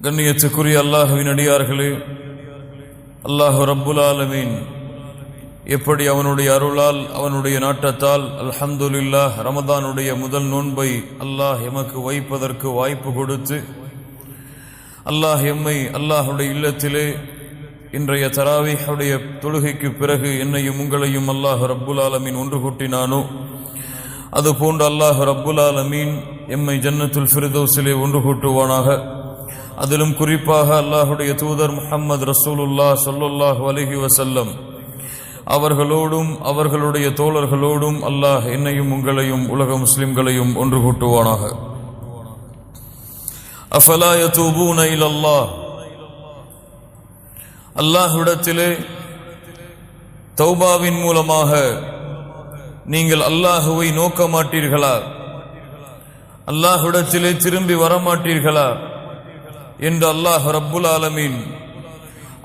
கண்ணியத்துக்குரிய அல்லாஹ்வின் அடியார்களே, அல்லாஹ் ரப்புல் ஆலமீன் எப்படி அவனுடைய அருளால் அவனுடைய நாட்டத்தால் அல்ஹம்துலில்லாஹ் ரமதானுடைய முதல் நோன்பை அல்லாஹ் எமக்கு வைப்பதற்கு வாய்ப்பு கொடுத்து அல்லாஹ் எம்மை அல்லாஹுடைய இல்லத்திலே இன்றைய தராவீஹுடைய தொழுகைக்கு பிறகு என்னையும் உங்களையும் அல்லாஹ் ரப்புல் ஆலமீன் ஒன்று கூட்டினானோ அதுபோன்று அல்லாஹ் ரப்புல் ஆலமீன் எம்மை ஜன்னத்துல் ஃபிர்தௌஸிலே ஒன்று கூட்டுவானாக. அதிலும் குறிப்பாக அல்லாஹுடைய தூதர் முஹம்மது ரசூலுல்லாஹ் ஸல்லல்லாஹு அலைஹி வஸல்லம் அவர்களோடும் அவர்களுடைய தோழர்களோடும் அல்லாஹ் என்னையும் உங்களையும் உலக முஸ்லிம்களையும் ஒன்று கூட்டுவானாக. அஃபலா யதூபூன இலல்லாஹ், அல்லாஹ்விடத்திலே தௌபாவின் மூலமாக நீங்கள் அல்லாஹுவை நோக்க மாட்டீர்களா, அல்லாஹ்விடத்திலே திரும்பி வரமாட்டீர்களா என்று அல்லாஹ் ரப்புல் ஆலமீன்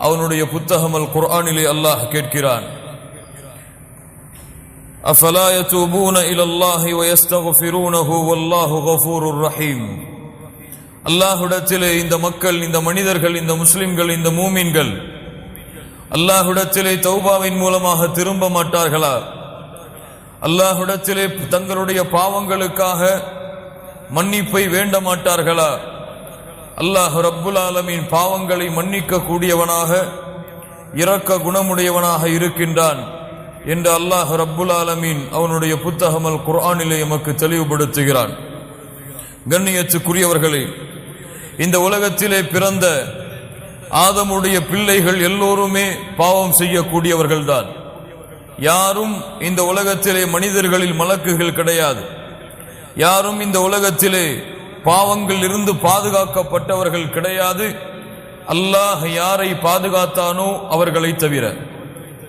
அவனுடைய புத்தகம் அல் குர்ஆனிலே அல்லாஹ் கேட்கிறான். அஃபலா யதூபூன இலல்லாஹி வயஸ்தக்ஃபிரூனஹு வல்லாஹு கஃபூருர் ரஹீம். அல்லாஹ்விடத்திலே இந்த மக்கள், இந்த மனிதர்கள், இந்த முஸ்லிம்கள், இந்த மூமின்கள் அல்லாஹ்விடத்திலே தௌபாவின் மூலமாக திரும்ப மாட்டார்களா, அல்லாஹ்விடத்திலே தங்களுடைய பாவங்களுக்காக மன்னிப்பை வேண்ட மாட்டார்களா? அல்லாஹ் ரப்புல் ஆலமீன் பாவங்களை மன்னிக்க கூடியவனாக இரக்க குணமுடையவனாக இருக்கின்றான் என்று அல்லாஹ் ரப்புல் ஆலமீன் அவனுடைய புத்தகம் அல் குர்ஆனிலே எமக்கு தெளிவுபடுத்துகிறான். கண்ணியத்துக்குரியவர்களே, இந்த உலகத்திலே பிறந்த ஆதமுடைய பிள்ளைகள் எல்லோருமே பாவம் செய்யக்கூடியவர்கள்தான். யாரும் இந்த உலகத்திலே மனிதர்களில் மலக்குகள் கிடையாது. யாரும் இந்த உலகத்திலே பாவங்கள் இருந்து பாதுகாக்கப்பட்டவர்கள் கிடையாது. அல்லாஹ் யாரை பாதுகாத்தானோ அவர்களை தவிர.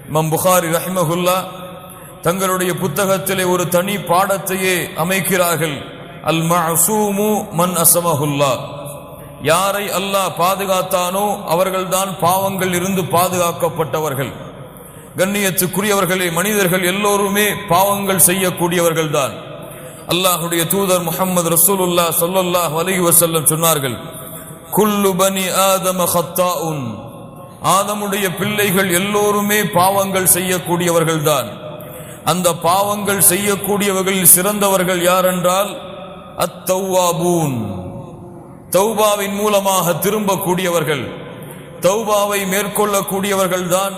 இமாம் புகாரி ரஹிமஹுல்லாஹ் தங்களுடைய புத்தகத்திலே ஒரு தனி பாடத்தையே அமைக்கிறார்கள். அல் மஅசூமு மன் அஸமஹுல்லாஹ், யாரை அல்லாஹ் பாதுகாத்தானோ அவர்கள்தான் பாவங்கள் இருந்து பாதுகாக்கப்பட்டவர்கள். கண்ணியத்துக்குரியவர்களே, மனிதர்கள் எல்லோருமே பாவங்கள் செய்யக்கூடியவர்கள் தான். அல்லாஹுடைய தூதர் முஹம்மது ரசூலுல்லாஹ் ஸல்லல்லாஹு அலைஹி வஸல்லம் சொன்னார்கள், குல்லு பனி ஆதம ஹத்தாஉன், ஆதமுடைய பிள்ளைகள் எல்லோருமே பாவங்கள் செய்யக்கூடியவர்கள் தான். அந்த பாவங்கள் செய்யக்கூடியவர்களில் சிறந்தவர்கள் யார் என்றால் அத்தௌவாபூன், தௌபாவின் மூலமாக திரும்பக்கூடியவர்கள், தௌபாவை மேற்கொள்ளக்கூடியவர்கள் தான்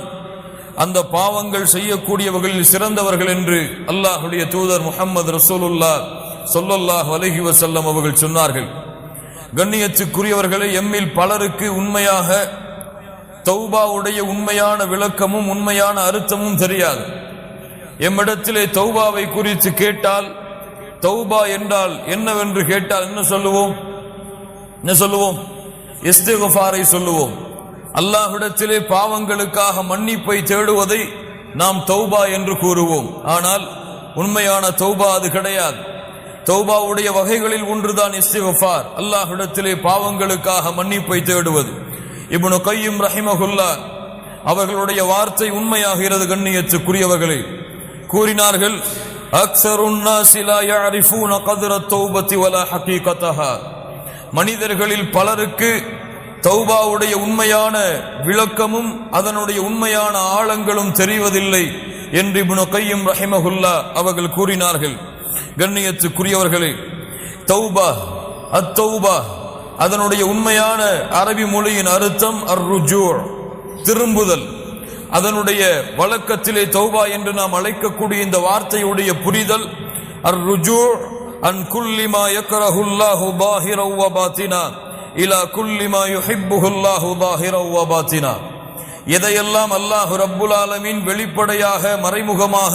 அந்த பாவங்கள் செய்யக்கூடியவர்களில் சிறந்தவர்கள் என்று அல்லாஹுடைய தூதர் முஹம்மது ரசூலுல்லாஹ் ஸல்லல்லாஹு அலைஹி வஸல்லம் அவர்கள் சொன்னார்கள். கண்ணியத்துக்குரியவர்களே, எம்மில் பலருக்கு உண்மையாக தௌபாவுடைய உண்மையான விளக்கமும் உண்மையான அர்த்தமும் தெரியாது. எம்மிடத்திலே தௌபாவை குறித்து கேட்டால், தௌபா என்றால் என்னவென்று கேட்டால் என்ன சொல்லுவோம்? இஸ்திக்ஃபாரை சொல்லுவோம். அல்லாஹ்விடத்திலே பாவங்களுக்காக மன்னிப்பை தேடுவதை நாம் தௌபா என்று கூறுவோம். ஆனால் உண்மையான தௌபா அது கிடையாது. தௌபாவுடைய வகைகளில் ஒன்றுதான் இஸ்திக்ஃபார், அல்லாஹ்விடத்திலே பாவங்களுக்காக மன்னிப்பை தேடுவது. இப்னு கய்யிம் ரஹிமஹுல்லாஹ் அவர்களுடைய வார்த்தை உண்மையாகிறது. கண்ணியத்துக்குரியவர்களே, கூறினார்கள், அக்ஸருன் நாஸி லா யஅரிஃபூன கத்ர தௌபத்தி வலா ஹகீகதஹா, மனிதர்களில் பலருக்கு தௌபாவுடைய உண்மையான விளக்கமும் அதனுடைய உண்மையான ஆழங்களும் தெரிவதில்லை என்று இப்னு கய்யிம் ரஹிமஹுல்லாஹ் அவர்கள் கூறினார்கள். கண்ணியத்துக்குரியவர்களே, தௌபா, அத்தௌபா அதனுடைய உண்மையான அரபி மொழியின் அர்த்தம் அர்ருஜூ, திரும்புதல். அதனுடைய வழக்கத்திலே தௌபா என்று நாம் அழைக்கக்கூடிய இந்த வார்த்தையுடைய புரிதல் அர்ருஜூ அன் குல்லி மா யக்ரஹுல்லாஹு பாஹிரன் வ பாத்தினா இலா குல்லி மா யுஹிப்புஹுல்லாஹு ஸாஹிரன் வ பாத்தினா, எதையெல்லாம் அல்லாஹ் ரப்புல் ஆலமீன் வெளிப்படையாக மறைமுகமாக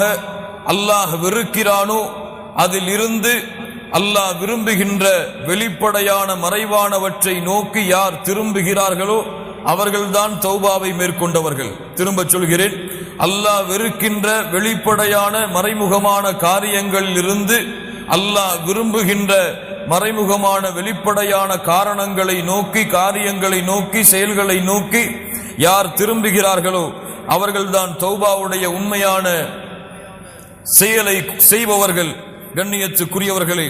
அல்லாஹ் வெறுக்கிறானோ அதில் இருந்து அல்லாஹ் விரும்புகின்ற வெளிப்படையான மறைவானவற்றை நோக்கி யார் திரும்புகிறார்களோ அவர்கள்தான் தௌபாவை மேற்கொண்டவர்கள். திரும்ப சொல்கிறேன், அல்லாஹ் வெறுக்கின்ற வெளிப்படையான மறைமுகமான காரியங்களில் இருந்து அல்லாஹ் விரும்புகின்ற மறைமுகமான வெளிப்படையான காரணங்களை நோக்கி, காரியங்களை நோக்கி, செயல்களை நோக்கி யார் திரும்புகிறார்களோ அவர்கள்தான் தௌபாவுடைய உண்மையான செயலை செய்பவர்கள். கண்ணியத்துக்குரியவர்களே,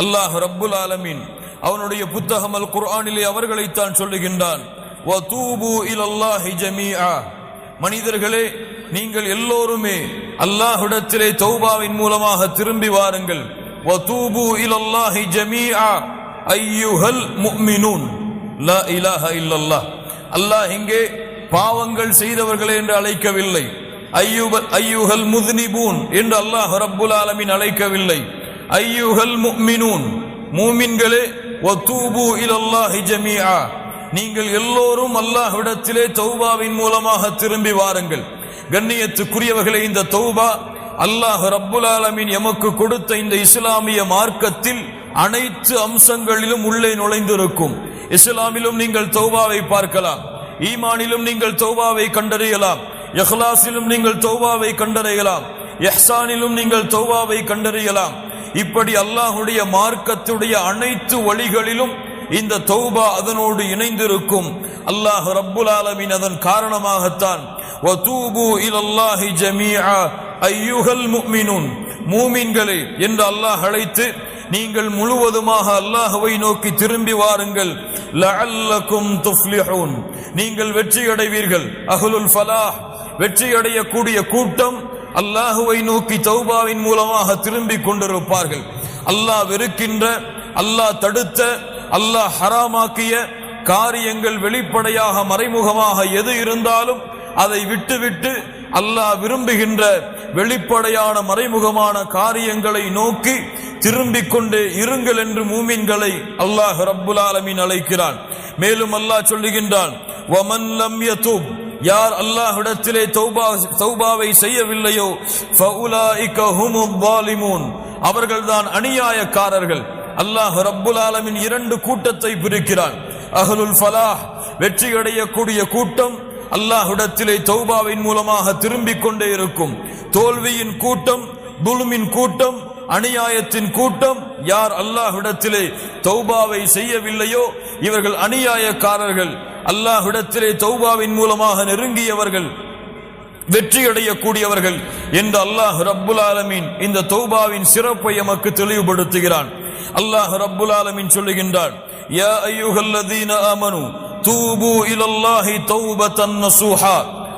அல்லாஹ் ரப்புல் ஆலமீன் அவனுடைய புத்தகம் அல் குர்ஆனிலே அவர்களைத்தான் சொல்லுகின்றான். வதூபு இலல்லாஹி ஜமீஆ, மனிதர்களே நீங்கள் எல்லோருமே அல்லாஹ்விடத்திலே தௌபாவின் மூலமாக திரும்பி வாருங்கள். வதூபு இலல்லாஹி ஜமீஆ அய்யுஹல் முஃமினூன் லா இலாஹ இல்லல்லாஹ். அல்லாஹ் இங்கே பாவங்கள் செய்தவர்களே என்று அழைக்கவில்லை, ஐயுஹல் முத்னிபூன் என்று அல்லாஹ் ரப்புல் ஆலமீன் அழைக்கவில்லை. ஐயுஹல் முஃமினூன், மூமின்களே, வதூபு இலல்லாஹி ஜமீஆ, நீங்கள் எல்லோரும் அல்லாஹ்விடத்திலே தௌபாவின் மூலமாக திரும்பி வாருங்கள். கண்ணியத்துக்குரியவர்களே, இந்த தௌபா அல்லாஹ் ரப்புல் ஆலமீன் எமக்கு கொடுத்த இந்த இஸ்லாமிய மார்க்கத்தில் அனைத்து அம்சங்களிலும் உள்ளே நுழைந்திருக்கும். இஸ்லாமிலும் நீங்கள் தௌபாவை பார்க்கலாம், ஈமானிலும் நீங்கள் தௌபாவை கண்டறியலாம், இஹ்லாஸிலும் நீங்கள் தௌபாவை கண்டறியலாம், இஹ்சானிலும் நீங்கள் தௌபாவை கண்டறியலாம். இப்படி அல்லாஹ்வுடைய மார்க்கத்துடைய அனைத்து வழிகளிலும் இந்த தௌபா அதனோடு இணைந்திருக்கும். அல்லாஹ் ரப்புல் ஆலமீன் அதன் காரணமாகத்தான் வதூபு இலல்லாஹி ஜமீஆ அய்யுஹல் முஃமினூன், மூமின்களே என்று அல்லாஹ் அழைத்து நீங்கள் முழுவதுமாக அல்லாஹ்வை நோக்கி திரும்பி வாருங்கள். லஅல்லகும் துஃப்லிஹூன், நீங்கள் வெற்றி அடைவீர்கள். அஹ்லுல் ஃபலாஹ், வெற்றி அடையக்கூடிய கூட்டம் அல்லாஹ்வை நோக்கி தௌபாவின் மூலமாக திரும்பி கொண்டிருப்பார்கள். அல்லாஹ் வெறுக்கின்ற, அல்லாஹ் தடுத்த, அல்லாஹ் ஹராமாக்கிய காரியங்கள் வெளிப்படையாக மறைமுகமாக எது இருந்தாலும் அதை விட்டுவிட்டு அல்லாஹ் விரும்புகின்ற வெளிப்படையான மறைமுகமான காரியங்களை நோக்கி திரும்பிக் கொண்டே இருங்கள் என்று மூமின்களை அல்லாஹ் ரப்புல் ஆலமீன் அழைக்கிறான். மேலும் அல்லாஹ் சொல்லுகின்றான், வமன் லம் யதூப், யார் அல்லாஹ்விடத்திலே தௌபாவை செய்யவில்லையோ ஃபஉலாயிக ஹுமுல் ஸாலிமூன், அவர்கள்தான் அநியாயக்காரர்கள். அல்லாஹ் ரப்புல் ஆலமீன் இரண்டு கூட்டத்தை பிரிக்கிறான். அஹ்லுல் ஃபலாஹ், வெற்றி அடையக்கூடிய கூட்டம் அல்லாஹ்விடத்திலே தௌபாவின் மூலமாக திரும்பிக் கொண்டே இருக்கும். தோல்வியின் கூட்டம், துல்மின் கூட்டம், அநியாயத்தின் கூட்டம், யார் அல்லாஹ்விடத்திலே தௌபாவை செய்யவில்லையோ இவர்கள் அநியாயக்காரர்கள். அல்லாஹ்விடத்திலே தௌபாவின் மூலமாக நெருங்கியவர்கள் வெற்றி அடையக்கூடியவர்கள் என்று அல்லாஹ் ரப்புல் ஆலமீன் இந்த தௌபாவின் சிறப்பை எமக்கு தெளிவுபடுத்துகிறான். அல்லாஹ் ரப்புல் ஆலமீன் சொல்லுகின்றான், யா அய்யுஹல்லதீன ஆமனு தூபு இலல்லாஹி தௌபத்தன் நஸூஹா.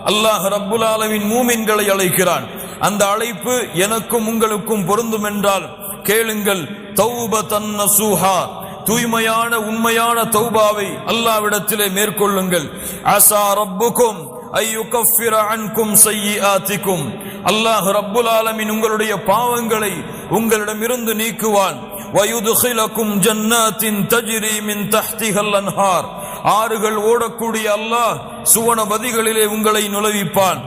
அல்லாஹ் ரப்புல் ஆலமீன் மூமின்களை அழைக்கிறான். அந்த அழைப்பு எனக்கும் உங்களுக்கும் பொருந்தும் என்றால் கேளுங்கள். தௌபத்தன் நஸூஹா, தூய்மையான உண்மையான தௌபாவை அல்லாஹ்விடத்திலே மேற்கொள்ளுங்கள். அஸா ரப்புக்கும் ஐயுகஃபிர அன்கும் ஸய்யிஆத்திக்கும், அல்லாஹ் ரப்புல் ஆலமீன் உங்களுடைய பாவங்களை உங்களிடமிருந்து நீக்குவான். வயுதுகிலக்கும் ஜன்னாத்தின் தஜ்ரி மின் தஹ்திஹல் அன்ஹார், ஆறுகள் ஓடக்கூடிய அல்லாஹ் சுவனபதிகளிலே உங்களை நுழைவிப்பான்.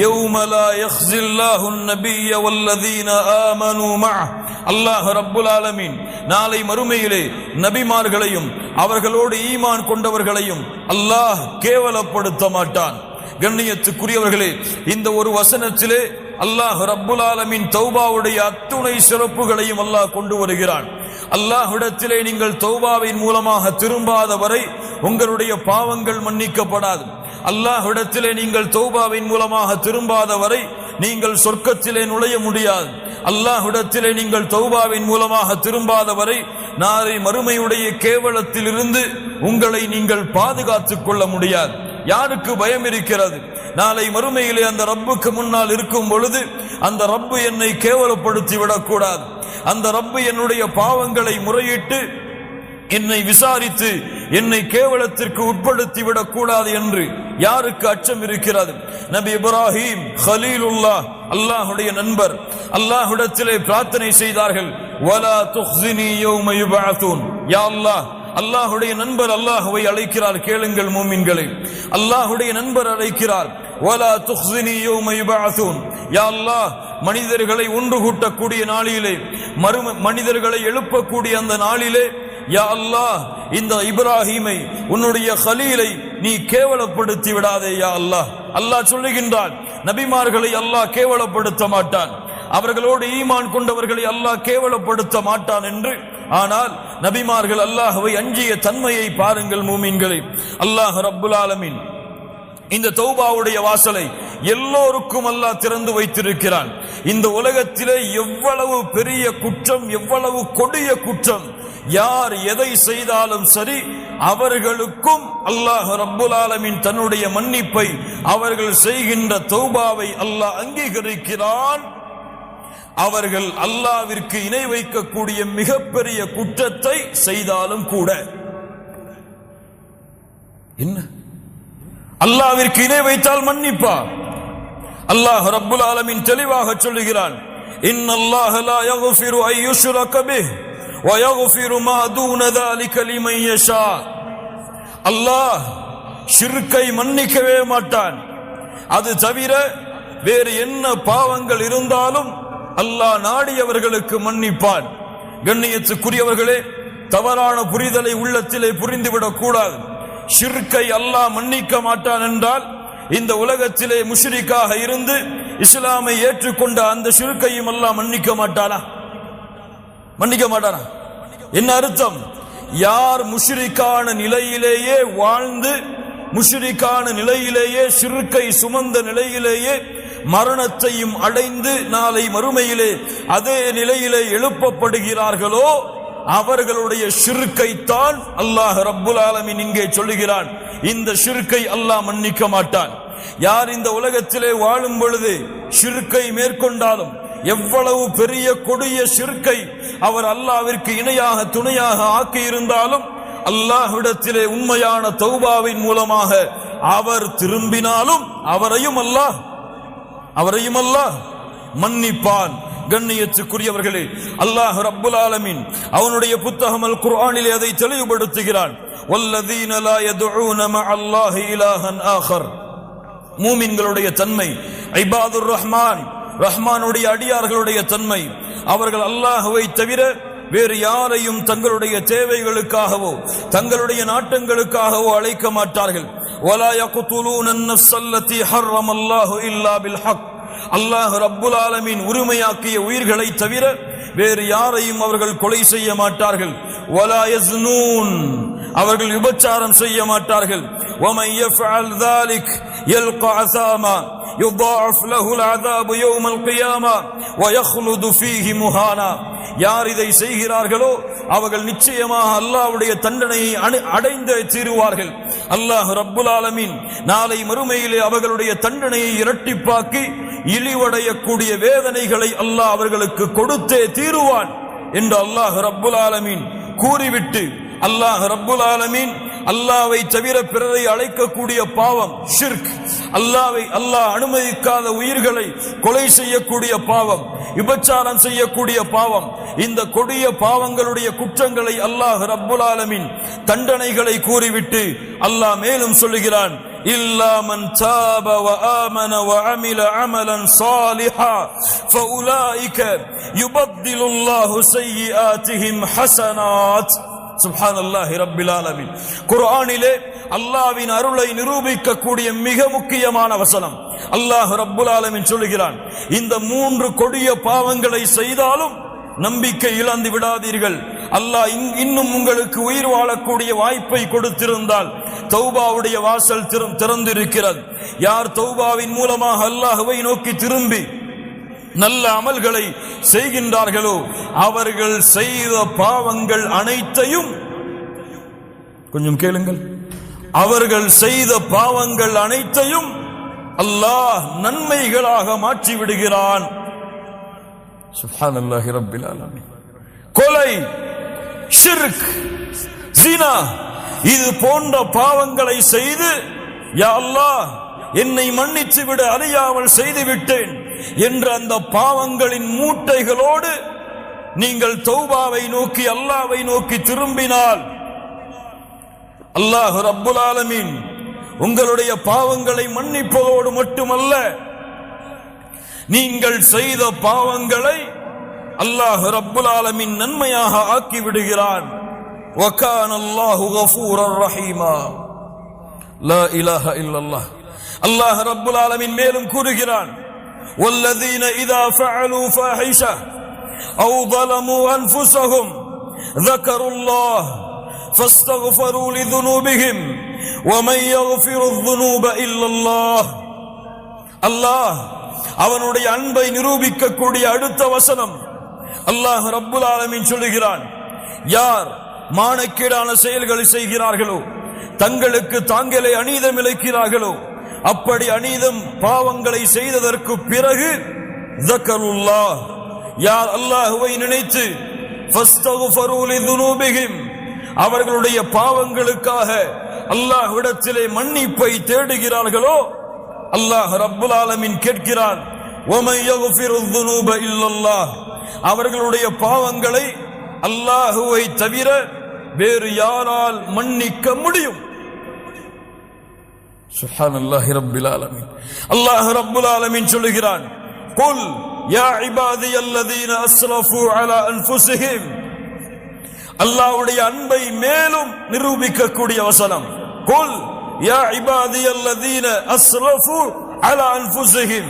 யௌம லா யக்ஸில்லாஹுன் நபிய்ய வல்லதீன ஆமனூ மஅஹ், அல்லாஹ் ரப்புல் ஆலமீன் நாளை மறுமையிலே நபிமார்களையும் அவர்களோடு ஈமான் கொண்டவர்களையும் அல்லாஹ் கேவலப்படுத்த மாட்டான். கண்ணியத்துக்குரியவர்களே, இந்த ஒரு வசனத்திலே அல்லாஹ் ரப்புல் ஆலமீன் தௌபாவுடைய அத்துணை சிறப்புகளையும் அல்லாஹ் கொண்டு வருகிறான். அல்லாஹ்விடத்திலே நீங்கள் தௌபாவின் மூலமாக திரும்பாத வரை உங்களுடைய பாவங்கள் மன்னிக்கப்படாது. அல்லாஹ்விடத்திலே நீங்கள் தௌபாவின் மூலமாக திரும்பாத வரை நீங்கள் சொர்க்கத்திலே நுழைய முடியாது. அல்லாஹ்விடத்திலே நீங்கள் தௌபாவின் மூலமாக திரும்பாத வரை நாளை மறுமையுடைய கேவலத்திலிருந்து உங்களை நீங்கள் பாதுகாத்துக் கொள்ள முடியாது. யாருக்கு பயம் இருக்கிறது? நாளை மறுமையிலே அந்த ரப்புக்கு முன்னால் இருக்கும் பொழுது அந்த ரப்பு என்னை கேவலப்படுத்தி விடக்கூடாது, அந்த ரப்பு என்னுடைய பாவங்களை முறையிட்டு என்னை விசாரித்து என்னை கேவலத்திற்கு உட்படுத்தி விடக்கூடாது என்று யாருக்கு அச்சம் இருக்கிறது? நபி இப்ராஹிம் கலீலுல்லாஹ், அல்லாஹ்வுடைய நண்பர், அல்லாஹ்விடத்திலே பிரார்த்தனை செய்தார்கள். வலா துக்ஸினி யௌம யுபஅஸூன், யா அல்லாஹ், அல்லாஹ்வுடைய நண்பர் அல்லாஹ்வை அழைக்கிறார். கேளுங்கள் மூமின்களே, அல்லாஹ்வுடைய நண்பர் அழைக்கிறார். வலா துக்ஸினி யௌம யுபஅஸூன், யா அல்லாஹ், மனிதர்களை ஒன்று கூட்டக்கூடிய நாளிலே, மனிதர்களை எழுப்பக்கூடிய அந்த நாளிலே, யா அல்லாஹ், இந்த இப்ராஹீமை உன்னுடைய கலீலை நீ கேவலப்படுத்தி விடாதே யா அல்லாஹ். அல்லாஹ் சொல்லுகின்றான், நபிமார்களை அல்லாஹ் கேவலப்படுத்த மாட்டான், அவர்களோடு ஈமான் கொண்டவர்களை அல்லாஹ் கேவலப்படுத்த மாட்டான் என்று. ஆனால் நபிமார்கள் அல்லாஹ்வை அஞ்சிய தன்மையை பாருங்கள் மூமின்களே. அல்லாஹ் ரப்புல் ஆலமீன் இந்த தௌபாவுடைய வாசலை எல்லோருக்கும் அல்லாஹ் திறந்து வைத்திருக்கிறான். இந்த உலகத்திலே எவ்வளவு பெரிய குற்றம், எவ்வளவு கொடிய குற்றம், யார் எதை செய்தாலும் சரி அவர்களுக்கும் அல்லாஹ் ரப்புல் ஆலமீன் தன்னுடைய மன்னிப்பை, அவர்கள் செய்கின்ற தௌபாவை அல்லாஹ் அங்கீகரிக்கிறான். அவர்கள் அல்லாஹ்விற்கு இணை வைக்கக்கூடிய மிகப்பெரிய குற்றத்தை செய்தாலும் கூட. என்ன அல்லாஹ்விற்கு இணை வைத்தால் மன்னிப்பா? அல்லாஹ் ரப்புல் ஆலமீன் தெளிவாக சொல்லுகிறான், இன்னல்லாஹ லா யக்ஃபிரு அன் யுஷ்ரக பிஹி வ யக்ஃபிரு மா தூன ذلك லிமன் யஷா. அல்லாஹ் ஷிர்க்கை மன்னிக்கவே மாட்டான். அது தவிர வேறு என்ன பாவங்கள் இருந்தாலும் அல்லாஹ் நாடியவர்களுக்கு மன்னிப்பான். கண்ணியத்துக்குரியவர்களே, தவறான புரிதலை உள்ளத்திலே புரிந்துவிடக் கூடாது. ஷிர்க்கை அல்லாஹ் மன்னிக்க மாட்டான் என்றால் இந்த உலகத்திலே முஷ்ரிக்காக இருந்து இஸ்லாமை ஏற்றுக்கொண்ட அந்த ஷிர்க்கையும் அல்லாஹ் மன்னிக்க மாட்டானா? மன்னிக்க மாட்டானா? என்ன அர்த்தம்? யார் முஷ்ரிக்கான நிலையிலேயே வாழ்ந்து, முஷ்ரிக்கான நிலையிலேயே ஷிர்க்கை சுமந்த நிலையிலேயே மரணத்தையும் அடைந்து நாளை மறுமையிலே அதே நிலையிலே எழுப்பப்படுகிறார்களோ அவர்களுடைய ஷிர்க்கை தான் அல்லாஹ் ரப்புல் ஆலமீன் இங்கே சொல்லுகிறான், இந்த ஷிர்க்கை அல்லாஹ் மன்னிக்க மாட்டான். யார் இந்த உலகத்திலே வாழும் பொழுது ஷிர்க்கை மேற்கொண்டாலும், எவ்வளவு பெரிய கொடிய ஷிர்க்கை அவர் அல்லாஹ்விற்கு இணையாக துணையாக ஆக்கி இருந்தாலும், அல்லாஹ்விடத்திலே உண்மையான தௌபாவின் மூலமாக அவர் திரும்பினாலும் அவரையும் அல்லாஹ் மன்னிப்பான். கண்ணியத்துக்குரியவர்களே, அல்லாஹ் ரப்புல் ஆலமீன் அவனுடைய புத்தகம் அல் குர்ஆனிலே அதை தெளிவுபடுத்துகிறான். வல்லதீன லா யதுஊன மஅல்லாஹி இலாஹன் ஆகர். மூமின்களுடைய தன்மை, இபாதுர் ரஹ்மான், ரஹ்மானுடைய அடியார்களுடைய தன்மை, அவர்கள் அல்லாஹ்வை தவிர வேறு யாரையும் தங்களுடைய தேவைகளுக்காகவோ தங்களுடைய நாட்டங்களுக்காகவோ அழைக்க மாட்டார்கள். வலா யக்துலூன அன்-நஃப்ஸ அல்லதி ஹர்ரமல்லாஹு இல்லா பில் ஹக். அல்லாஹ் ரப்புல் ஆலமீன் உரிமையாக்கிய உயிர்களை தவிர வேறு யாரையும் அவர்கள் கொலை செய்ய மாட்டார்கள். வலா யஸ்னூன், அவர்கள் விபச்சாரம் செய்ய மாட்டார்கள். வமன் யஃஅல் ذلك يلقى عثاما يضاعف له العذاب يوم القيامة ويخلد فيه مهانا. யார் இதை செய்கிறார்களோ அவர்கள் நிச்சயமாக அல்லாஹ்வுடைய தண்டனையை அடைந்தே தீருவார்கள். அல்லாஹ் ரப்புல் ஆலமீன் நாளை மறுமையிலே அவர்களுடைய தண்டனையை இரட்டிப்பாக்கி இழிவடையக்கூடிய வேதனைகளை அல்லாஹ் அவர்களுக்கு கொடுத்தே தீருவான் என்று அல்லாஹ் ரப்புல் ஆலமீன் கூறிவிட்டு, அல்லாஹ் ரப்புல் ஆலமீன் அல்லாஹ்வை தவிர பிறரை அழைக்கக்கூடிய பாவம் ஷிர்க், அல்லாஹ் அனுமதிக்காத உயிர்களை கொலை செய்யக்கூடிய பாவம், விபச்சாரம் செய்யக்கூடிய பாவம், இந்த கொடிய பாவங்களுடைய குற்றங்களை அல்லாஹ் ரப்புல் ஆலமீன் தண்டனைகளை கூறிவிட்டு அல்லாஹ் மேலும் சொல்லுகிறான், இல்லா மன் தாப வ ஆமன வ அமில அமலன் சாலிஹா ஃபஉலாயிக யுபத்திலுல்லாஹு ஸய்யிஆத்திஹிம் ஹஸனாத். சுப்ஹானல்லாஹி ரப்பில் ஆலமீன். குர்ஆனிலே அல்லாஹ்வின் அருளை நிரூபிக்கக்கூடிய மிக முக்கியமான வசனம். அல்லாஹ் ரப்புல் ஆலமீன் சொல்லுகிறான், இந்த மூன்று கொடிய பாவங்களை செய்தாலும் நம்பிக்கை இழந்து விடாதீர்கள். அல்லாஹ் இன்னும் உங்களுக்கு உயிர் வாழக்கூடிய வாய்ப்பை கொடுத்திருந்தால் தௌபாவுடைய வாசல் திறந்திருக்கிறது. யார் தௌபாவின் மூலமாக அல்லாஹ்வை நோக்கி திரும்பி நல்ல அமல்களை செய்கின்றார்களோ அவர்கள் செய்த பாவங்கள் அனைத்தையும், கொஞ்சம் கேளுங்கள், அவர்கள் செய்த பாவங்கள் அனைத்தையும் அல்லாஹ் நன்மைகளாக மாற்றி விடுகிறான். சுப்ஹானல்லாஹி ரப்பில் ஆலமீன். கொலை, ஷிர்க், ஜினா இது போன்ற பாவங்களை செய்து, யா அல்லாஹ் என்னை மன்னித்து விட, அறியாமல் செய்து விட்டேன் என்ற அந்த பாவங்களின் மூட்டைகளோடு நீங்கள் தௌபாவை நோக்கி அல்லாஹ்வை நோக்கி திரும்பினால் அல்லாஹ் ரப்புல் ஆலமீன் உங்களுடைய பாவங்களை மன்னிப்பதோடு மட்டுமல்ல, நீங்கள் செய்த பாவங்களை அல்லாஹ் ரப்புல் ஆலமீன் நன்மையாக ஆக்கி விடுகிறான். வகான அல்லாஹு கஃபூரர் ரஹீமா. லா இலாஹ இல்லல்லாஹ். அல்லாஹ் ரப்புல் ஆலமீன் மேலும் கூறுகிறான், வல்லதீன இதா ஃபஅலூ ஃபாஹிஷா அவ் ظلموا أنفسهم ذكروا الله فاستغفروا لذنوبهم ومن يغفر الذنوب إلا الله. அல்லாஹ் அவனுடைய அன்பை நிரூபிக்கக்கூடிய அடுத்த வசனம், அல்லாஹ் ரப்புல் ஆலமீன் சொல்லுகிறான், யார் மானக்கேடான செயல்களை செய்கிறார்களோ, தங்களுக்கு தாங்களே அநீதம் இழைக்கிறார்களோ, அப்படி அநீதம் பாவங்களை செய்ததற்கு பிறகு ذكرullah, யார் அல்லாஹ்வை நினைத்து فاستغفروا لذنوبهم, அவர்களுடைய பாவங்களுக்காக அல்லாஹ்விடத்திலே மன்னிப்பை தேடுகிறார்களோ, அல்லாஹ் ரப்புல் ஆலமீன் கேட்கிறான், وَمَن يَغْفِرُ الذُّنُوبَ إِلَّا اللَّهُ, அவர்களுடைய பாவங்களை அல்லாஹ்வை தவிர வேறு யாரால் மன்னிக்க முடியும்? சுப்ஹானல்லாஹி ரப்பில் ஆலமீன். அல்லாஹ் ரப்புல் ஆலமீன் சொல்கிறான், குல் யா இபாதியல்லதீன அஸ்ரஃபு அலா அன்ஃபுஸிஹிம். அல்லாஹ்வுடைய அன்பை மேலும் நிரூபிக்கக்கூடிய வசனம். குல் யா இபாதியல்லதீன அஸ்ரஃபு அலா அன்ஃபுஸிஹிம்.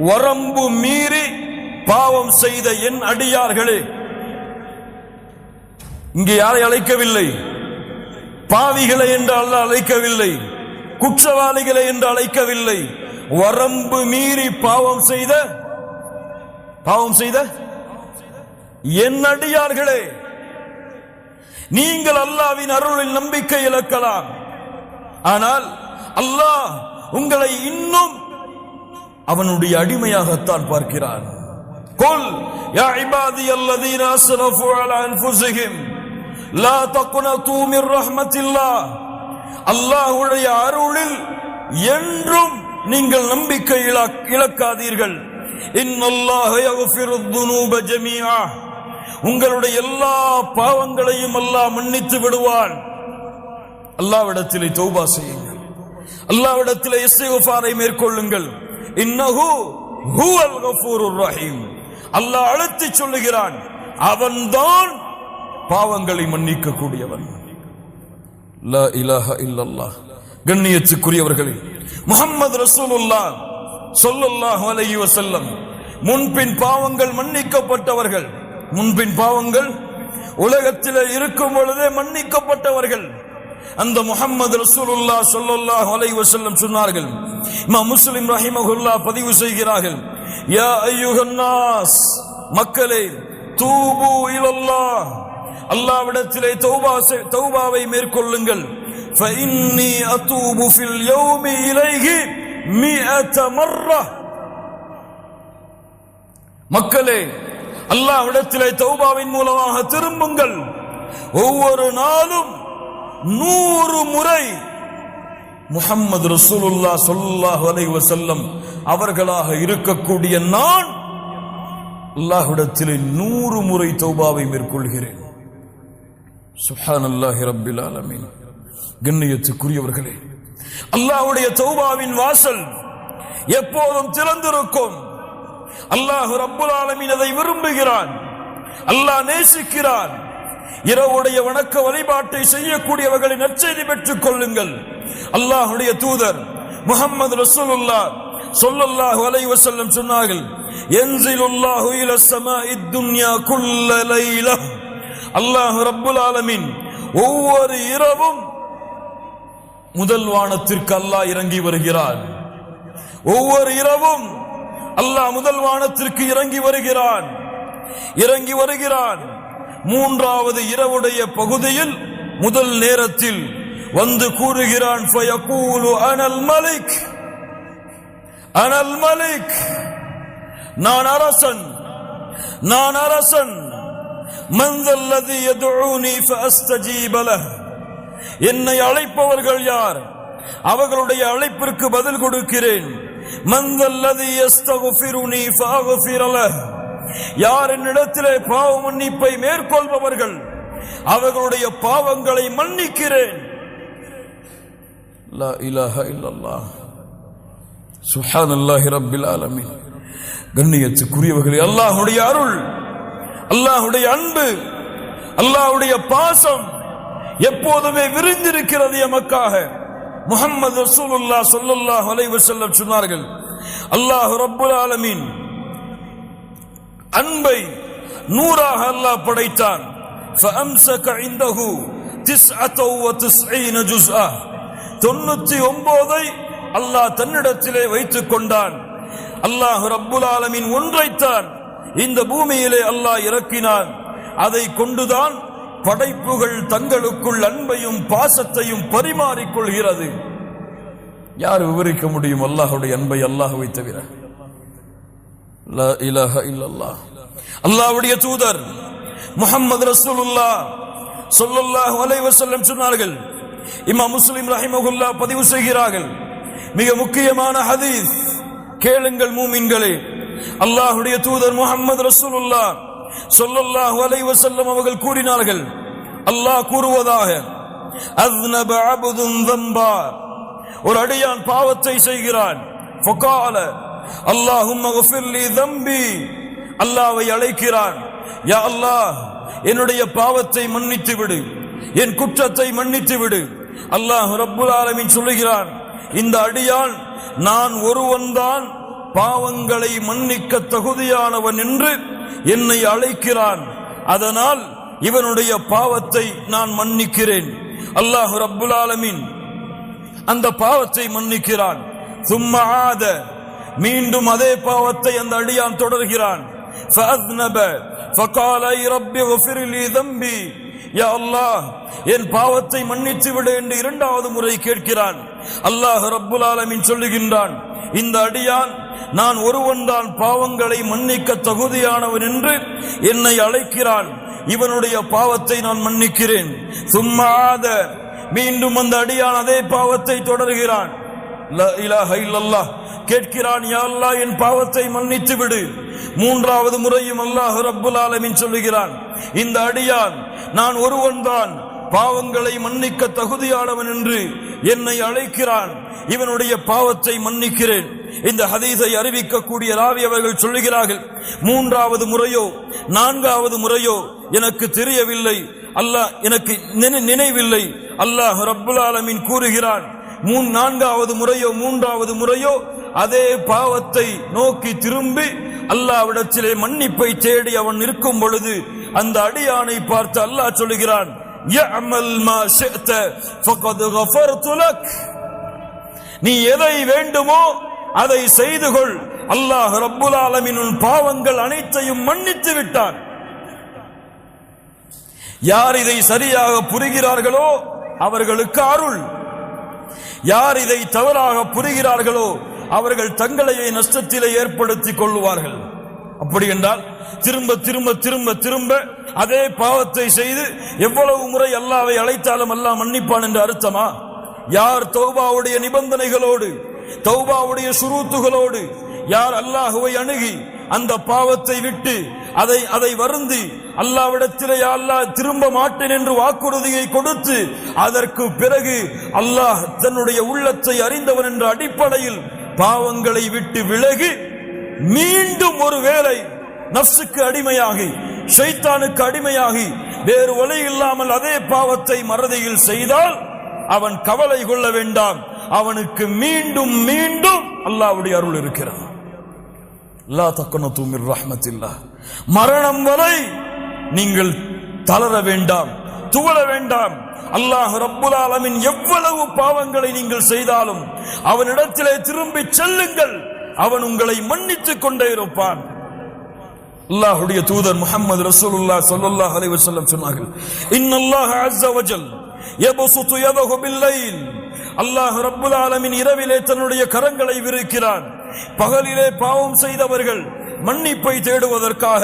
வரம்பு மீறி பாவம் செய்த என் அடியார்களே. இங்கே யாரை அழைக்கவில்லை, பாவிகளை என்று அல்லாஹ் அழைக்கவில்லை, குற்றவாளிகளை என்று அழைக்கவில்லை. வரம்பு மீறி பாவம் செய்த என் அடியார்களே, நீங்கள் அல்லாஹ்வின் அருளில் நம்பிக்கை இழக்கலாம், ஆனால் அல்லாஹ் உங்களை இன்னும் அவனுடைய அடிமையாகத்தான் பார்க்கிறான். குல் யா இபாதியல்லதீன அஸ்ரஃபு அலா அன்ஃபுஸிஹிம் லா தக்னது மிர் ரஹ்மத்தில்லாஹ். அல்லாஹ்வுடைய அருளில் என்றும் நீங்கள் நம்பிக்கை இழக்காதீர்கள். இன்னல்லாஹ யக்ஃபிருத் துனூப ஜமீஆ, உங்களுடைய எல்லா பாவங்களையும் அல்லாஹ் மன்னித்து விடுவான். அல்லாஹ்விடத்திலே தௌபா செய்யுங்கள், அல்லாஹ்விடத்திலே இஸ்திக்ஃபாரை மேற்கொள்ளுங்கள். இன்னஹு ஹுவல் கஃபூருர் ரஹீம். அல்லாஹ் அழைத்து சொல்லுகிறான், அவன்தான் பாவங்களை மன்னிக்க கூடியவன். லா இலாஹ இல்லல்லாஹ். கண்ணியத்துக்குரியவர்களே, முஹம்மது ரசூலுல்லாஹ் ஸல்லல்லாஹு அலைஹி வஸல்லம் முன்பின் பாவங்கள் மன்னிக்கப்பட்டவர்கள். முன்பின் பாவங்கள் உலகத்தில் இருக்கும் பொழுதே மன்னிக்கப்பட்டவர்கள். அந்த முஹம்மது ரசூலுல்லாஹ் ஸல்லல்லாஹு அலைஹி வஸல்லம் சொன்னார்கள், இமாம் முஸ்லிம் ரஹிமஹுல்லாஹ் பதிவு செய்கிறார்கள், யா அய்யுஹன் நாஸ், மக்களே, தூபு இலல்லாஹ், அல்லாஹ்விடத்திலே தௌபாவை மேற்கொள்ளுங்கள். ஃபஇன்னி அதூபு ஃபில் யௌமி இலைஹி 100 மர்ரா. மக்களே, அல்லாஹ்விடத்திலே தௌபாவின் மூலமாக திரும்புங்கள். ஒவ்வொரு நாளும் 100 முறை முஹம்மது ரசூலுல்லாஹ் ஸல்லல்லாஹு அலைஹி வஸல்லம் அவர்களாக இருக்கக்கூடிய நான் அல்லாஹ்விடத்திலே 100 முறை தௌபாவை மேற்கொள்கிறேன். சுப்ஹானல்லாஹி ரப்பில் ஆலமீன். கண்ணியத்துக்குரியவர்களே, அல்லாஹ்வுடைய தௌபாவின் வாசல் எப்போதும் திறந்திருக்கும். அல்லாஹ் ரப்புல் ஆலமீன் அதை விரும்புகிறான், அல்லாஹ் நேசிக்கிறான். இரவுடைய வணக்க வழிபாட்டை செய்யக்கூடியவர்களின் நற்செய்தி பெற்றுக் கொள்ளுங்கள். அல்லாஹ்வுடைய தூதர் முஹம்மது ரசூலுல்லாஹ் ஸல்லல்லாஹு அலைஹி வஸல்லம் சொன்னார்கள், யன்ஸிலுல்லாஹு இலஸ் ஸமாஇத் துன்யா குல்ல லைலா. அல்லாஹ் ரப்புல் ஆலமீன் ஒவ்வொரு இரவும் முதல் வானத்திற்கு அல்லாஹ் இறங்கி வருகிறான். ஒவ்வொரு இரவும் அல்லாஹ் முதல் வானத்திற்கு இறங்கி வருகிறான். மூன்றாவது இரவுடைய பகுதியில் முதல் நேரத்தில் வந்து கூறுகிறான், ஃபயகூலு அனல் மலிக், அனல் மலிக், நான் அரசன். மன் தல்லதி யதுஊனி ஃபஅஸ்தஜீப லஹ், என்னை அழைப்பவர்கள் யார், அவர்களுடைய அழைப்பிற்கு பதில் கொடுக்கிறேன். மன் தல்லதி யஸ்தக்ஃபிருனி ஃபஅக்ஃபிர லஹ், யார் என்னிடத்திலே பாவ மன்னிப்பை மேற்கொள்பவர்கள் அவர்களுடைய பாவங்களை மன்னிக்கிறேன். லா இலாஹ இல்லல்லாஹ். சுப்ஹானல்லாஹி ரப்பில் ஆலமீன். கண்ணியத்துக்குரியவர்களே, அல்லாஹ்வுடைய அருள், அல்லாஹ்வுடைய அன்பு, அல்லாஹ்வுடைய பாசம் எப்போதுமே விரிந்திருக்கிறது எமக்காக. முஹம்மது ரசூலுல்லாஹ் ஸல்லல்லாஹு அலைஹி வஸல்லம் சொன்னார்கள், அல்லாஹ் ரப்புல் ஆலமீன் அன்பை 100ஆக அல்லாஹ் படைத்தான். فأمسك عنده 99 جزءا, 99ஐ அல்லாஹ் தன்னிடத்திலே வைத்துக் கொண்டான். அல்லாஹ் ரப்புல் ஆலமீன் ஒன்றைத்தான் இந்த பூமியிலே அல்லாஹ் இறக்கினான். அதை கொண்டுதான் படைப்புகள் தங்களுக்குள் அன்பையும் பாசத்தையும் பரிமாறிக்கொள்கிறது. யார் விவரிக்க முடியும் அல்லாஹ்வுடைய அன்பை? அல்லாஹ்வை தவிர. லா இலாஹ இல்லல்லாஹ். அல்லாஹ்வுடைய தூதர் முஹம்மது ரசூலுல்லாஹ் ஸல்லல்லாஹு அலைஹி வஸல்லம் சொன்னார்கள். இமாம் முஸ்லிம் ரஹிமஹுல்லாஹ் பதிவு செய்கிறார்கள். மிக முக்கியமான ஹதீஸ், கேளுங்கள் மூமின்களே. அல்லாஹ்வுடைய தூதர் முஹம்மது ரசூலுல்லாஹ் ஸல்லல்லாஹு அலைஹி வஸல்லம் அவர்கள் கூறினார்கள், அல்லாஹ் கூறுவதாக, அஸ்னப அப்துன் ذنبا, ஒரு அடியான் பாவத்தை செய்கிறான். ஃபகால அல்லாஹும்ம ஃகிர் லி ذنبي, அல்லாஹ்வை அழைக்கிறான், யா அல்லாஹ் என்னுடைய பாவத்தை மன்னித்து விடு, என் குற்றத்தை மன்னித்து விடு. அல்லாஹ் ரப்புல் ஆலமீன் சொல்லுகிறான், இந்த அடியான் நான் ஒருவன்தான் பாவங்களை மன்னிக்க தகுதியானவன் என்று என்னை அழைக்கிறான், அதனால் இவனுடைய பாவத்தை நான் மன்னிக்கிறேன். அல்லாஹ் ரப்புல் ஆலமீன் அந்த பாவத்தை மன்னிக்கிறான். சும்மா ஆத, மீண்டும் அதே பாவத்தை அந்த அடியான் தொடர்கிறான். ஃபஅஸ்னப ஃபகால ரப்பி ஃகிர் லி ذنبي, யா அல்லாஹ் என் பாவத்தை மன்னித்து விடு என்று இரண்டாவது முறை கேட்கிறான். அல்லாஹ் ரப்புல் ஆலமீன் சொல்லுகின்றான், இந்த அடியான் நான் ஒருவன்தான் பாவங்களை மன்னிக்க தகுதியானவன் என்று என்னை அழைக்கிறான், இவனுடைய பாவத்தை நான் மன்னிக்கிறேன். சும்மா ஆத, மீண்டும் அந்த அடியான் அதே பாவத்தை தொடர்கிறான். லா இலாஹ இல்லல்லாஹ், கேட்கிறான், யா அல்லாஹ் என் பாவத்தை மன்னித்து விடு. மூன்றாவது முறையும் அல்லாஹ் ரப்புல் ஆலமீன் சொல்லுகிறான், இந்த அடியான் நான் ஒருவன்தான் பாவங்களை மன்னிக்க தகுதியானவன் என்று என்னை அழைக்கிறான், இவனுடைய பாவத்தை மன்னிக்கிறேன். இந்த ஹதீஸை அறிவிக்கக்கூடிய ராவி அவர்கள் சொல்லுகிறார்கள், மூன்றாவது முறையோ நான்காவது முறையோ எனக்கு தெரியவில்லை, அல்லாஹ் எனக்கு நினைவில்லை. அல்லாஹ் ரப்புல் ஆலமீன் கூறுகிறான், நான்காவது முறையோ மூன்றாவது முறையோ அதே பாவத்தை நோக்கி திரும்பி அல்லாஹ்விடத்திலே மன்னிப்பை தேடி அவன் இருக்கும் பொழுது அந்த அடியானை பார்த்து அல்லாஹ் சொல்லுகிறான், யஅமல் மா ஷிஅத ஃபகத் கஃபர்து லக், நீ எதை வேண்டுமோ அதை செய்து கொள், அல்லாஹ் ரப்புல் ஆலமீன் உன் பாவங்கள் அனைத்தையும் மன்னித்து விட்டான். யார் இதை சரியாக புரிகிறார்களோ அவர்களுக்கு அருள், யார் இதை தவறாக புரிகிறார்களோ அவர்கள் தங்களையே நஷ்டத்திலே ஏற்படுத்திக் கொள்வார்கள். அப்படி என்றால் திரும்ப திரும்ப திரும்ப திரும்ப அதே பாவத்தை செய்து எவ்வளவு முறை அல்லாஹ்வை அழைத்தாலும் அல்லாஹ் மன்னிப்பான் என்று அர்த்தமா? யார் தௌபாவுடைய நிபந்தனைகளோடு தௌபாவுடைய ஷுரூத்துகளோடு யார் அல்லாஹ்வை அணுகி அந்த பாவத்தை விட்டு அதை வருந்தி அல்லாஹ்விடத்திலே அல்லாஹ் திரும்ப மாட்டேன் என்று வாக்குறுதியை கொடுத்து அதற்கு பிறகு அல்லாஹ் தன்னுடைய உள்ளத்தை அறிந்தவன் என்ற அடிப்படையில் பாவங்களை விட்டு விலகி மீண்டும் ஒரு வேளை நஃப்ஸுக்கு அடிமையாகி ஷைத்தானுக்கு அடிமையாகி வேறு வழி இல்லாமல் அதே பாவத்தை மறதியில் செய்தால் அவன் கவலை கொள்ள வேண்டாம், அவனுக்கு மீண்டும் மீண்டும் அல்லாஹ்வுடைய அருள் இருக்கிறது. லா தக்னது மிர் ரஹ்மத்தில்லாஹ், மரணம் வரை நீங்கள் தளர வேண்டாம், துவள வேண்டாம். அல்லாஹ் ரப்புல் ஆலமீன் எவ்வளவு பாவங்களை நீங்கள் செய்தாலும் அவனிடத்திலே திரும்பி செல்லுங்கள், அவன் உங்களை மன்னித்துக் கொண்டே இருப்பான். அல்லாஹ்வுடைய தூதர் முஹம்மது ரசூலுல்லாஹ் ஸல்லல்லாஹு அலைஹி வஸல்லம் சொன்னார்கள், இன்னல்லாஹ அஸ்ஸ வஜல் யபசுது யதஹு பில்லைல், அல்லாஹ் ரப்புல் ஆலமீன் இரவிலே தன்னுடைய கரங்களை விரிக்கிறான். பகலிலே பாவம் செய்தவர்கள் மன்னிப்பை தேடுவதற்காக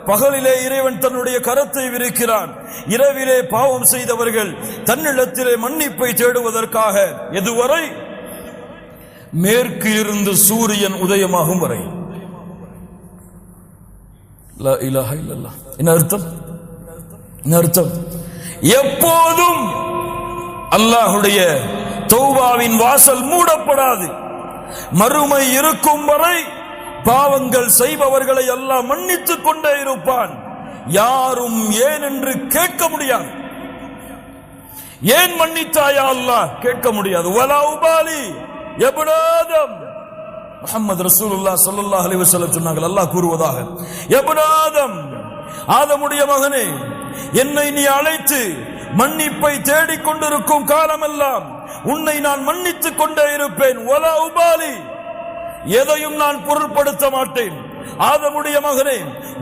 பகலிலே இறைவன் தன்னுடைய கரத்தை விரிக்கிறான், இரவிலே பாவம் செய்தவர்கள் தன்னிடத்திலே மன்னிப்பை தேடுவதற்காக. எதுவரை? மேற்கு இருந்து சூரியன் உதயமாகும் வரை. லா இலாஹ இல்லல்லாஹ். என்ன அர்த்தம்? என்ன அர்த்தம்? எப்போதும் அல்லாஹ்வுடைய தௌபாவின் வாசல் மூடப்படாது. மறுமை இருக்கும் வரை பாவங்கள் செய்பவர்களை அல்லாஹ் மன்னித்துக் கொண்டே இருப்பான். யாரும் ஏன் என்று கேட்க முடியாது. ஏன் மன்னித்தாயா அல்லாஹ் கேட்க முடியாது. வலா உபாலி இப்னு ஆதம், முஹம்மது ரசூலுல்லாஹ் ஸல்லல்லாஹு அலைஹி வஸல்லம் சொன்னார்கள், அல்லாஹ் கூறுவதாக, இப்னு ஆதம், ஆதமுடைய மகனே, என்னை நீ அழைத்து மன்னிப்பை தேடிக் கொண்டிருக்கும் காலமெல்லாம் உன்னை நான் மன்னித்துக் கொண்டே இருப்பேன். வலா உபாலி, எதையும் நான் பொருட்படுத்த மாட்டேன். ஆதமுடைய மகனே,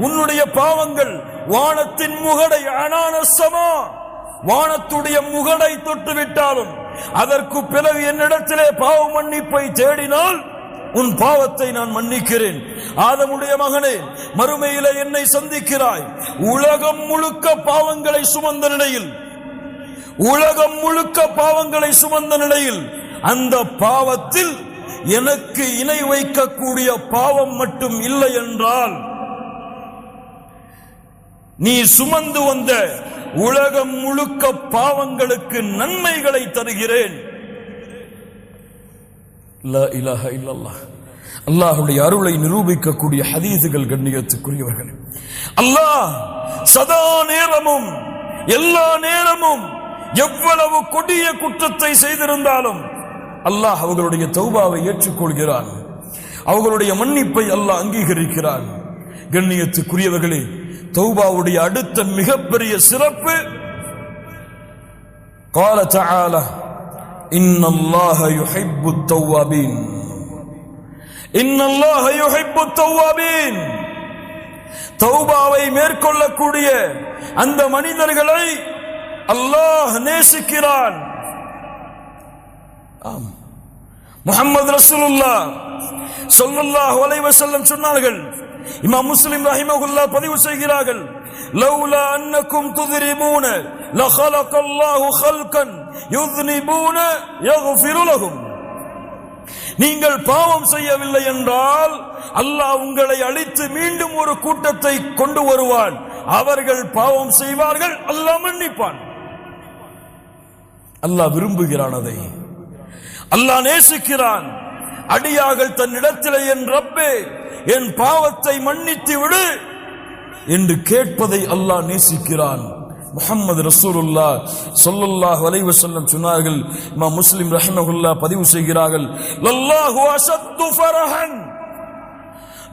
உன்னுடைய பாவங்கள் வானத்தின் முகடை அனான சமா, வானத்துடைய முகடை தொட்டுவிட்டாலும் அதற்கு பிறகு என்னிடத்திலே பாவ மன்னிப்பை தேடினால் உன் பாவத்தை நான் மன்னிக்கிறேன். ஆதமுடைய மகனே, மறுமையிலே என்னை சந்திக்கிறாய். உலகம் முழுக்க பாவங்களை சுமந்த நிலையில், உலகம் முழுக்க பாவங்களை சுமந்த நிலையில் அந்த பாவத்தில் எனக்கு இணை வைக்கக்கூடிய பாவம் மட்டும் இல்லை என்றால் நீ சுமந்து வந்த உலகம் முழுக்க பாவங்களுக்கு நன்மைகளை தருகிறேன். லா இலாஹ இல்லல்லாஹ். அல்லாஹ்வுடைய அருளை நிரூபிக்கக்கூடிய ஹதீஸுகள் கண்ணியத்துக்குரியவர்கள். அல்லாஹ் சதா நேரமும் எல்லா நேரமும் எவ்வளவு கொடிய குற்றத்தை செய்திருந்தாலும் அல்லாஹ் அவர்களுடைய தௌபாவை ஏற்றுக்கொள்கிறான். அவர்களுடைய மன்னிப்பை அல்லாஹ் அங்கீகரிக்கிறான். கண்ணியத்துக்குரியவர்களே, தௌபாவுடைய அடுத்த மிகப்பெரிய சிறப்பு قال تعالى إن الله يحب التوابين إن الله يحب التوابين. தௌபாவை மேற்கொள்ளக்கூடிய அந்த மனிதர்களை அல்லாஹ் நேசிக்கிறான். ஆம், முஹம்மது ரசூலுல்லாஹ் ஸல்லல்லாஹு அலைஹி வஸல்லம் சொன்னார்கள். இமாம் முஸ்லிம் ரஹிமஹுல்லாஹ் பதிவு செய்கிறார்கள், லௌலா அன்னக்கும் துذنبون لخلق الله خلقا يذنبون يغفر لهم. நீங்கள் பாவம் செய்யவில்லை என்றால் அல்லாஹ் உங்களை அழித்து மீண்டும் ஒரு கூட்டத்தை கொண்டு வருவான். அவர்கள் பாவம் செய்வார்கள், அல்லாஹ் மன்னிப்பான். அல்லாஹ் விரும்புகிறான், அதை அல்லாஹ் நேசிக்கிறான். அடியார்கள் தன்னிடத்திலே என் ரப்பே என் பாவத்தை மன்னித்து விடு என்று கேட்பதை அல்லாஹ் நேசிக்கிறான். முஹம்மது ரசூலுல்லாஹ் ஸல்லல்லாஹு அலைஹி வஸல்லம் சொன்னார்கள். இமாம் முஸ்லிம் ரஹிமஹுல்லாஹ் பதிவு செய்கிறார்கள், லல்லாஹு அஷத்து ஃபரஹன்,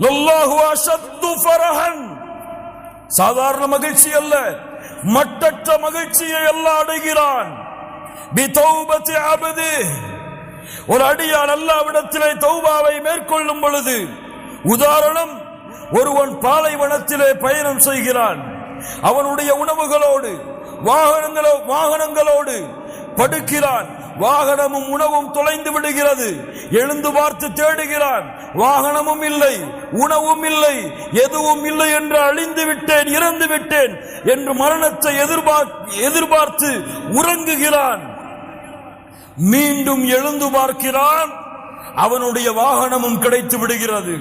லல்லாஹு அஷத்து ஃபரஹன். சாதாரண மகிழ்ச்சி அல்ல, மட்டற்ற மகிழ்ச்சியை அல்லாஹ் அடைகிறான். பிதௌபத்தி அப்தி, ஒரு அடியான் அல்லாஹ்விடத்திலே தௌபாவை மேற்கொள்ளும் பொழுது, உதாரணம், ஒருவன் பாலைவனத்திலே பயணம் செய்கிறான். அவனுடைய உணவுகளோடு வாகனங்களோடு படுக்கிறான். வாகனமும் உணவும் தொலைந்து விடுகிறது. எழுந்து பார்த்து தேடுகிறான், வாகனமும் இல்லை, உணவும் இல்லை, எதுவும் இல்லை என்று அழிந்து விட்டேன், இறந்து விட்டேன் என்று மரணத்தை எதிர்பார்த்து உறங்குகிறான். மீண்டும் எழுந்து பார்க்கிறான், அவனுடைய வாகனமும் கிடைத்து விடுகிறது,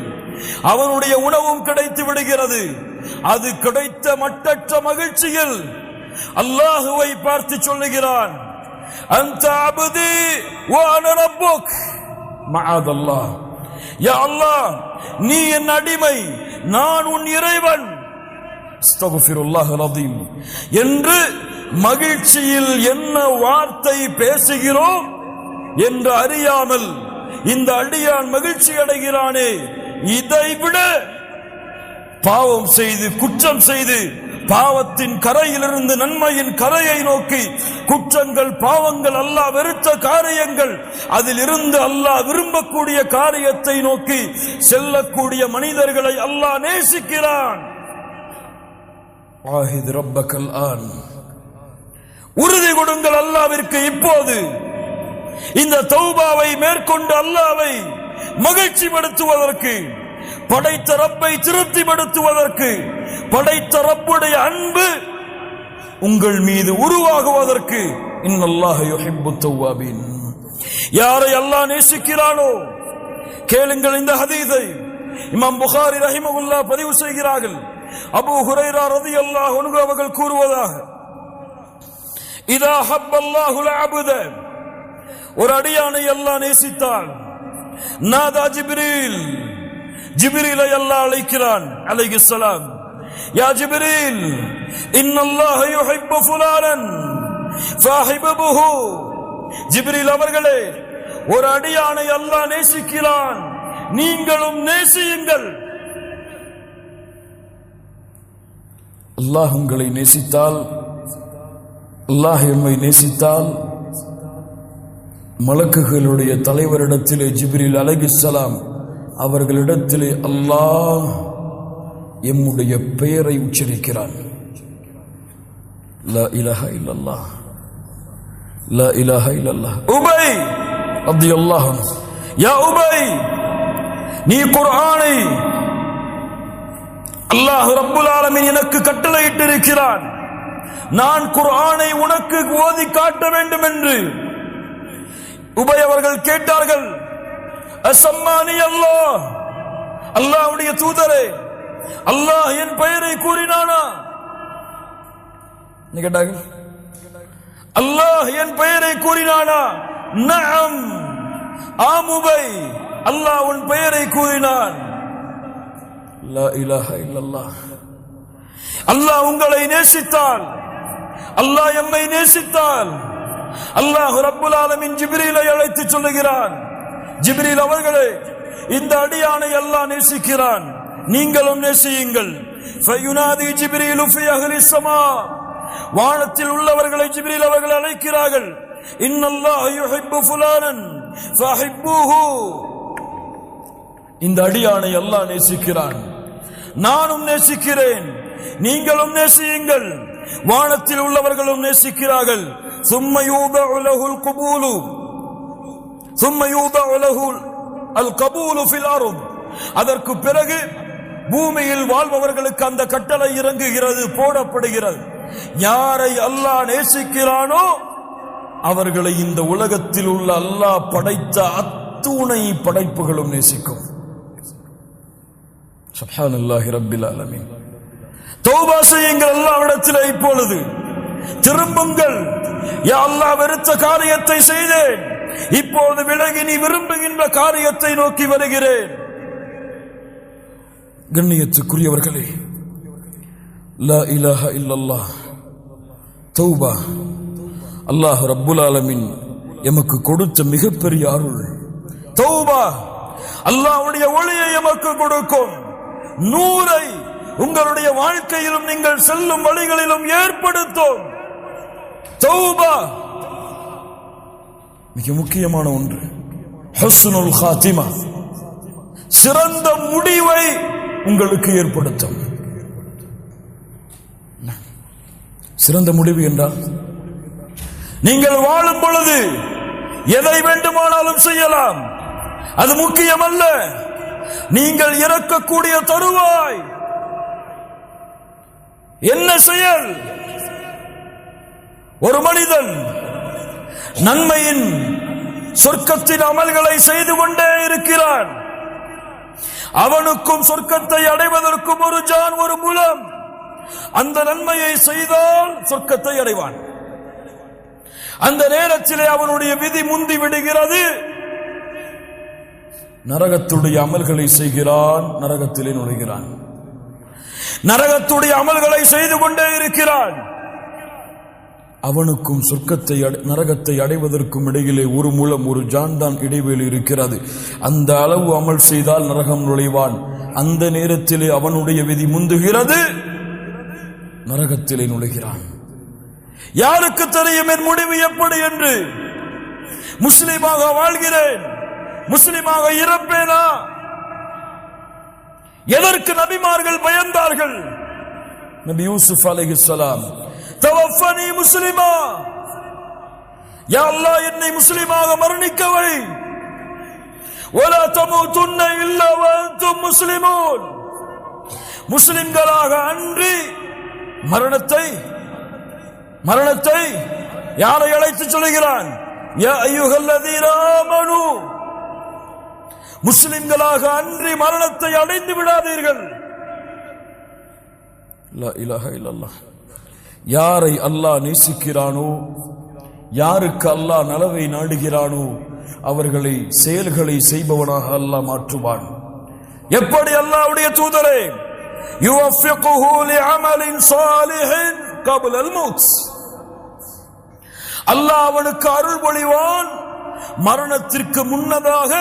அவனுடைய உணவும் கிடைத்து விடுகிறது. அது கிடைத்த மட்டற்ற மகிழ்ச்சியில் அல்லாஹுவை பார்த்து சொல்லுகிறான், அன்த அப்தி வ அன ரப்புக். மஅதல்லாஹ், யா அல்லாஹ், நீ என் அடிமை, நான் உன் இறைவன். அஸ்தக்ஃபிருல்லாஹல் அஸீம் என்று மகிழ்ச்சியில் என்ன வார்த்தை பேசுகிறோம் என்று அறியாமல் இந்த அடியான் மகிழ்ச்சி அடைகிறானே, இதைவிட பாவம் செய்து குற்றம் செய்து பாவத்தின் கரையிலிருந்து நன்மையின் கரையை நோக்கி, குற்றங்கள் பாவங்கள் அல்லாஹ் வெறுத்த காரியங்கள், அதில் இருந்து அல்லாஹ் விரும்பக்கூடிய காரியத்தை நோக்கி செல்லக்கூடிய மனிதர்களை அல்லாஹ் நேசிக்கிறான். ஆஹித் ரப்பக்கல் ஆன், உறுதி கொடுங்கள் அல்லாஹ்விற்கு இப்போது. இந்த தௌபாவை மேற்கொண்டு அல்லாஹ்வை மகிழ்ச்சிப்படுத்துவதற்கு, படைத்த ரப்பை திருப்திப்படுத்துவதற்கு, படைத்த ரப்புடைய அன்பு உங்கள் மீது உருவாகுவதற்கு, இன்னல்லாஹ யுஹிப்புத் தவ்வாபீன். யாரை அல்லாஹ் நேசிக்கிறானோ கேளுங்கள் இந்த ஹதீஸை. இமாம் புகாரி ரஹிமஹுல்லாஹ் பதிவு செய்கிறார்கள். அபூ ஹுரைரா ரலியல்லாஹு அன்ஹு அவர்கள் கூறுவதாக, இதா ஹப்பல்லாஹுல் அப்த, ஒரு அடியானை அல்லாஹ் நேசித்தான், நாதா ஜிப்ரீல், ஜிப்ரீலை அல்லாஹ் அழைக்கிறான் அலைஹிஸ்ஸலாம், யா ஜிப்ரீல் இன்னல்லாஹ யுஹிப்பு ஃபுலானன் ஃபஹிபுஹு. ஜிப்ரீல் அவர்களே, ஒரு அடியானை அல்லாஹ் நேசிக்கிறான், நீங்களும் நேசியுங்கள். அல்லாஹ் உங்களை நேசித்தால், அல்லாஹ் எம்மை நேசித்தால், மலக்குகளுடைய தலைவரிடத்திலே ஜிப்ரீல் அலைஹிஸ்ஸலாம் அவர்களிடத்திலே அல்லாஹ் எம்முடைய பெயரை உச்சரிக்கிறான். லா இலாஹா இல்லல்லாஹ், லா இலாஹா இல்லல்லாஹ். உபை ரலியல்லாஹு அன்ஹு, யா உபை, நீ குர்ஆனை அல்லாஹ் ரப்புல் ஆலமீன் எனக்கு கட்டளையிட்டு இருக்கிறான், நான் குர்ஆனை உனக்கு ஓதி காட்ட வேண்டும் என்று உபை அவர்கள் கேட்டார்கள். அசம்மானி அல்லாஹ், அல்லாஹ்வுடைய தூதரே, அல்லாஹ் என் பெயரை கூறினானா? கேட்டார்கள், அல்லாஹ் என் பெயரை கூறினானா? நஅம், ஆம் உபை, அல்லாஹ் உன் பெயரை கூறினான். லா இலாஹா இல்லல்லாஹ். அல்லாஹ் உங்களை நேசித்தால், அல்லாஹ் எம்மை நேசித்தால், அல்லாஹ் ரப்புல் ஆலமீன் ஜிப்ரீலை அழைத்து சொல்லுகிறான், ஜிப்ரீல் அவர்களே, இந்த அடியானை அல்லாஹ் நேசிக்கிறான், நீங்களும் நேசியுங்கள். ஃபயுனாதி ஜிப்ரீலு ஃபி அஹ்லி ஸமா, வானத்தில் உள்ளவர்களை ஜிப்ரீல் அவர்கள் அழைக்கிறார்கள். இன்னல்லாஹ யுஹிப்பு ஃபுலானன் ஃபஹிப்பூஹு, இந்த அடியானை அல்லாஹ் நேசிக்கிறான், நானும் நேசிக்கிறேன், நீங்களும் நேசியுங்கள். வானத்தில் உள்ளவர்களும் நேசிக்கிறார்கள். ثم يوضع له القبول ثم يوضع له القبول في الارض, அதற்கு பிறகு பூமியில் வாழ்பவர்களுக்கு அந்த கட்டளை இறங்குகிறது, போடப்படுகிறது. யாரை அல்லாஹ் நேசிக்கிறானோ அவர்களை இந்த உலகத்தில் உள்ள அல்லாஹ் படைத்த அத்துணை படைப்புகளும் நேசிக்கும். சுப்ஹானல்லாஹி ரப்பில் ஆலமீன். தௌபா செய்யுங்கள் அல்லாஹ்விடத்தில், இப்பொழுது திரும்புங்கள். யா அல்லாஹ், வெறுத்த காரியத்தை செய்தேன், இப்போது விலகி நீ விரும்புகின்ற காரியத்தை நோக்கி வருகிறேன். கண்ணியத்துக்குரியவர்களே, லா இலாஹா இல்லல்லாஹ், தௌபா அல்லாஹ் ரப்புல் ஆலமீன் எமக்கு கொடுத்த மிகப்பெரிய அருள். தௌபா அல்லாஹ்வுடைய ஒளியை எமக்கு கொடுக்கும். நூரை உங்களுடைய வாழ்க்கையிலும் நீங்கள் செல்லும் வழிகளிலும் ஏற்படுத்தும். தௌபா மிக முக்கியமான ஒன்று. ஹுஸ்னுல் காத்திமா, சிறந்த முடிவை உங்களுக்கு ஏற்படுத்தும். சிறந்த முடிவு என்றால், நீங்கள் வாழும் பொழுது எதை வேண்டுமானாலும் செய்யலாம், அது முக்கியமல்ல. நீங்கள் இறக்கக்கூடிய தருவாய் என்ன செயல்? ஒரு மனிதன் நன்மையின் சொர்க்கத்தின் அமல்களை செய்து கொண்டே இருக்கிறான், அவனுக்கும் சொர்க்கத்தை அடைவதற்கும் ஒரு ஜான், ஒரு முலம். அந்த நன்மையை செய்தால் சொர்க்கத்தை அடைவான். அந்த நேரத்திலே அவனுடைய விதி முந்தி விடுகிறது, நரகத்துடைய அமல்களை செய்கிறான், நரகத்திலே நுழைகிறான். நரகத்துடைய அமல்களை செய்து கொண்டே இருக்கிறான், அவனுக்கும் சொர்க்கத்தை நரகத்தை அடைவதற்கும் இடையிலே ஒரு முலம், ஒரு ஜான் தான் இடைவெளி இருக்கிறது. அந்த அளவு அமல் செய்தால் நரகம் நுழைவான். அந்த நேரத்திலே அவனுடைய விதி முந்துகிறது, நரகத்திலே நுழைகிறான். யாருக்கு தெரியும் என் முடிவு எப்படி என்று? முஸ்லிமாக வாழ்கிறேன், முஸ்லிமாக இறப்பேனா? எதற்கு நபிமார்கள் பயந்தார்கள்? நபி யூசுப் அலைஹிஸ்ஸலாம், தவஃபனி முஸ்லிமா, யா அல்லாஹ் என்னை முஸ்லிமாக மரணிக்க வை. வலா தமூதுன்ன இல்லா வஅன்தும் முஸ்லிமூன், முஸ்லிம்களாக அன்றி மரணத்தை யாரை அழைத்து சொல்கிறான்? யா அய்யுஹல்லதீன ஆமனூ, முஸ்லிம்களாக அன்றி மரணத்தை அடைந்து விடாதீர்கள். லா இலாஹா இல்லல்லாஹ். யாரை அல்லாஹ் நேசிக்கிறானோ, யாருக்கு அல்லாஹ் நலவை நாடுகிறானோ அவர்களை செயல்களை செய்பவனாக அல்லாஹ் மாற்றுவான். எப்படி? அல்லாஹ்வுடைய தூதரே, யுவஃபிகுஹு லிஅமலின் ஸாலிஹின் கப்ல அல்-மௌத், அல்லாஹ் அவனுக்கு அருள் பொழிவான் மரணத்திற்கு முன்னதாக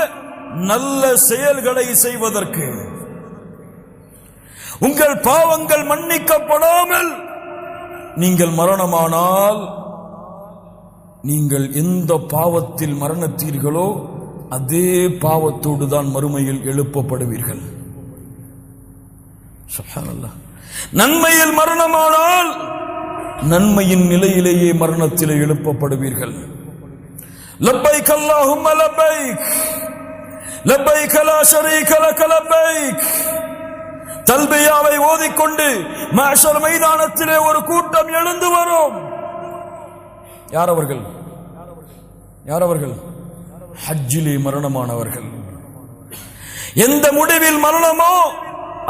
நல்ல செயல்களை செய்வதற்கு. உங்கள் பாவங்கள் மன்னிக்கப்படாமல் நீங்கள் மரணமானால், நீங்கள் எந்த பாவத்தில் மரணத்தீர்களோ அதே பாவத்தோடு தான் மறுமையில் எழுப்பப்படுவீர்கள். சுப்ஹானல்லாஹ். நன்மையில் மரணமானால் நன்மையின் நிலையிலேயே மரணத்திலே எழுப்பப்படுவீர்கள். லப்பைக் அல்லாஹும்ம லப்பைக் லப்பைக் லா ஷரீக லக லப்பைக். தல்பியாவை ஓதிக்கொண்டு மஹ்ஷர் மைதானத்திலே ஒரு கூட்டம் எழுந்து வரும். யார் அவர்கள்? ஹஜ்ஜிலே மரணமானவர்கள். எந்த முடிவில் மரணமோ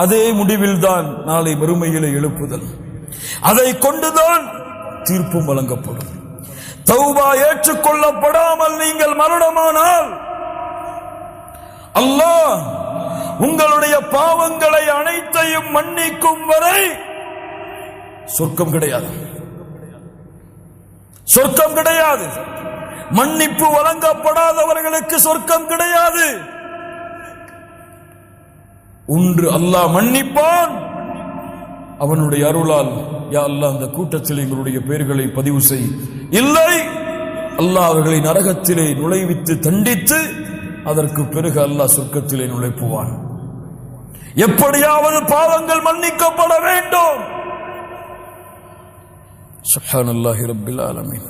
அதே முடிவில் தான் நாளை மறுமையிலே எழுப்புதல். அதை கொண்டுதான் தீர்ப்பும் வழங்கப்படும். தௌபா ஏற்றுக்கொள்ளப்படாமல் நீங்கள் மரணமானால் அல்லாஹ் உங்களுடைய பாவங்களை அனைத்தையும் மன்னிக்கும் வரை சொர்க்கம் கிடையாது. மன்னிப்பு வழங்கப்படாதவர்களுக்கு சொர்க்கம் கிடையாது. ஒன்று அல்லாஹ் மன்னிப்பான், அவனுடைய அருளால் யா அல்லாஹ் அந்த கூட்டத்தில் எங்களுடைய பெயர்களை பதிவு செய். இல்லை, அல்லாஹ் அவர்களை நரகத்திலே நுழைவித்து தண்டித்து அதற்கு பிறகு அல்லாஹ் சொர்க்கத்திலே நுழைப்புவான். எப்படியாவது பாவங்கள் மன்னிக்கப்பட வேண்டும். சுப்ஹானல்லாஹி ரப்பில் ஆலமீன்.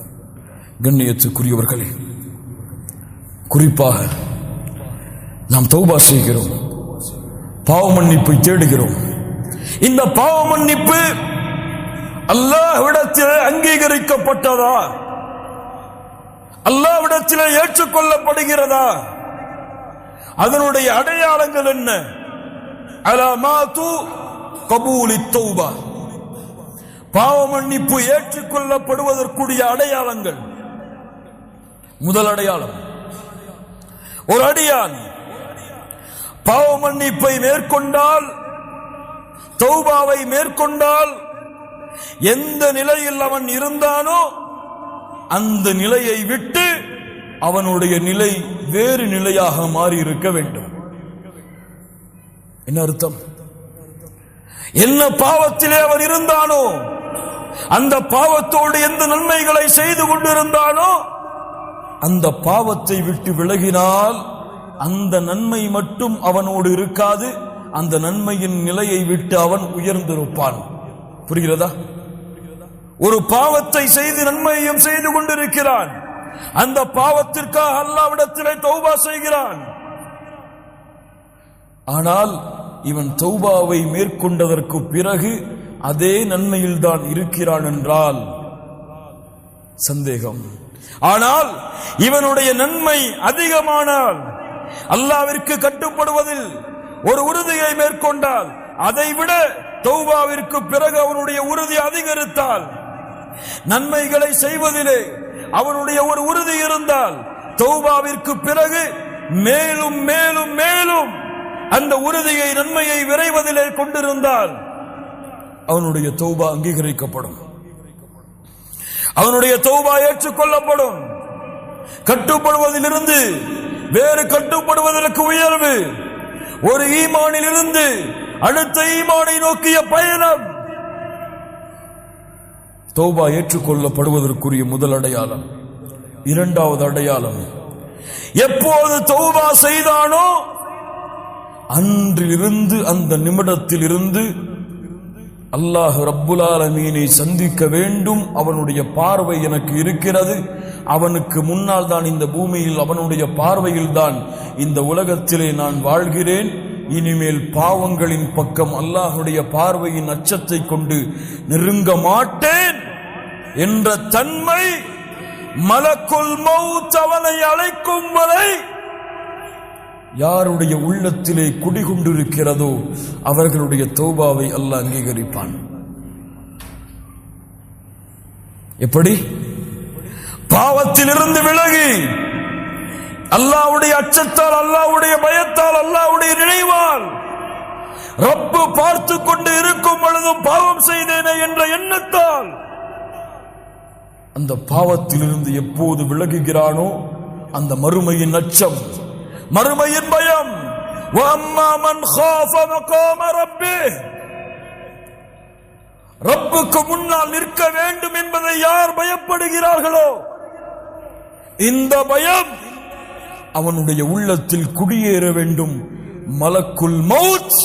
கண்ணியத்துக்குரியவர்களே, குறிப்பாக நாம் தௌபா செய்கிறோம், பாவ மன்னிப்பை தேடுகிறோம். இந்த பாவ மன்னிப்பு அல்லாஹ்விடத்திலே அங்கீகரிக்கப்பட்டதா? அல்லாஹ்விடத்திலே ஏற்றுக்கொள்ளப்படுகிறதா? அதனுடைய அடையாளங்கள் என்ன? அலமாத்து கபூலி தௌபா. பாவ மன்னிப்பு ஏற்றுக்கொள்ளப்படுவதற்குரிய அடையாளங்கள். முதல் அடையாளம், ஒரு அடியான் பாவ மன்னிப்பை மேற்கொண்டால், தௌபாவை மேற்கொண்டால், எந்த நிலையில் அவன் இருந்தானோ அந்த நிலையை விட்டு அவனுடைய நிலை வேறு நிலையாக மாறி இருக்க வேண்டும். என்ன அர்த்தம்? என்ன பாவத்திலே அவன் இருந்தானோ, அந்த பாவத்தோடு எந்த நன்மைகளை செய்து கொண்டிருந்தானோ அந்த பாவத்தை விட்டு விலகினால் அந்த நன்மை மட்டும் அவனோடு இருக்காது, அந்த நன்மையின் நிலையை விட்டு அவன் உயர்ந்திருப்பான். புரிகிறதா? ஒரு பாவத்தை செய்து நன்மையும் செய்து கொண்டிருக்கிறான், அந்த பாவத்திற்காக அல்லாஹ்விடத்திலே தௌபா செய்கிறான். ஆனால் இவன் தௌபாவை மேற்கொண்டதற்கு பிறகு அதே நன்மையில் தான் இருக்கிறான் என்றால் சந்தேகம். ஆனால் இவனுடைய நன்மை அதிகமானால், அல்லாஹ்விற்கு கட்டுப்படுவதில் ஒரு உறுதியை மேற்கொண்டால், அதைவிட தௌபாவிற்கு பிறகு அவனுடைய உறுதி அதிகரித்தால், நன்மைகளை செய்வதிலே அவனுடைய ஒரு உறுதி இருந்தால், தௌபாவிற்கு பிறகு மேலும் மேலும் மேலும் அந்த உறுதியை, நன்மையை விரைவதிலே கொண்டிருந்தால் அவனுடைய தௌபா அங்கீகரிக்கப்படும், அவனுடைய தௌபா ஏற்றுக்கொள்ளப்படும். கட்டுப்படுவதிலிருந்து வேறு கட்டுப்படுவதற்கு உயர்வு, ஒரு ஈமானில் இருந்து அடுத்த ஈமானை நோக்கிய பயணம். தௌபா ஏற்றுக்கொள்ளப்படுவதற்குரிய முதல் அடையாளம். இரண்டாவது அடையாளம், எப்போது தௌபா செய்தானோ அன்றிலிருந்து, அந்த நிமிடத்தில் இருந்து அல்லாஹ் ரப்புல் ஆலமீனை சந்திக்க வேண்டும். அவனுடைய பார்வை எனக்கு இருக்கிறது, அவனுக்கு முன்னால் தான் இந்த பூமியில், அவனுடைய பார்வையில் தான் இந்த உலகத்திலே நான் வாழ்கிறேன். இனிமேல் பாவங்களின் பக்கம் அல்லாஹுடைய பார்வையின் அச்சத்தை கொண்டு நெருங்க மாட்டேன் என்ற தன்மை மலக்குல் மௌத் அவனை அழைக்கும் வரை யாருடைய உள்ளத்திலே குடிகொண்டிருக்கிறதோ அவர்களுடைய தௌபாவை அல்லாஹ் அங்கீகரிப்பான். எப்படி? பாவத்திலிருந்து விலகி அல்லாஹ்வுடைய அச்சத்தால், அல்லாஹ்வுடைய பயத்தால், அல்லாஹ்வுடைய நினைவால், ரப்பு பார்த்து கொண்டு இருக்கும் பொழுதும் பாவம் செய்தேனே என்ற எண்ணத்தால் அந்த பாவத்திலிருந்து எப்போது விலகுகிறானோ அந்த மறுமையின் அச்சம், மறுமையின் பயம். வஅம்மா மன் காஃப மகாம ரப்பிஹ், ரப்புக்கு முன்னால் நிற்க வேண்டும் என்பதை யார் பயப்படுகிறார்களோ இந்த பயம் அவனுடைய உள்ளத்தில் குடியேற வேண்டும். மலக்குல் மௌத்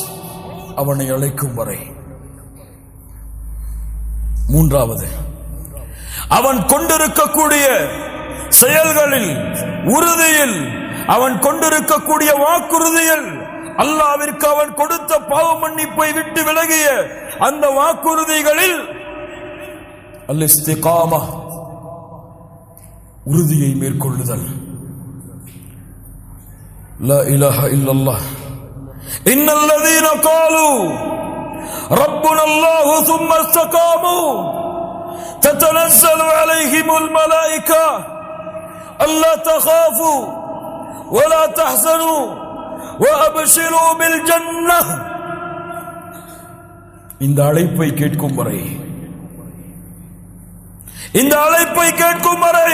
அவனை அழைக்கும் வரை. மூன்றாவது, அவன் கொண்டிருக்கக்கூடிய செயல்களில், உறுதியில், அவன் கொண்டிருக்கக்கூடிய வாக்குறுதியில், அல்லாஹ்விற்கு அவன் கொடுத்த பாவ மன்னிப்பை விட்டு விலகிய அந்த வாக்குறுதிகளில் அல்-இஸ்திகாமா, உறுதியை மேற்கொள்ளுதல். லா இலாஹ இல்லல்லாஹ் இன்னல்லதீன காலு ரப்புனா அல்லாஹு ثم استقاموا تتنزل عليهم الملائكة ألا تخافوا ولا تحزنوا وأبشروا بالجنة. இந்த அழைப்பை கேட்கும் வரை, இந்த அழைப்பை கேட்கும் வரை,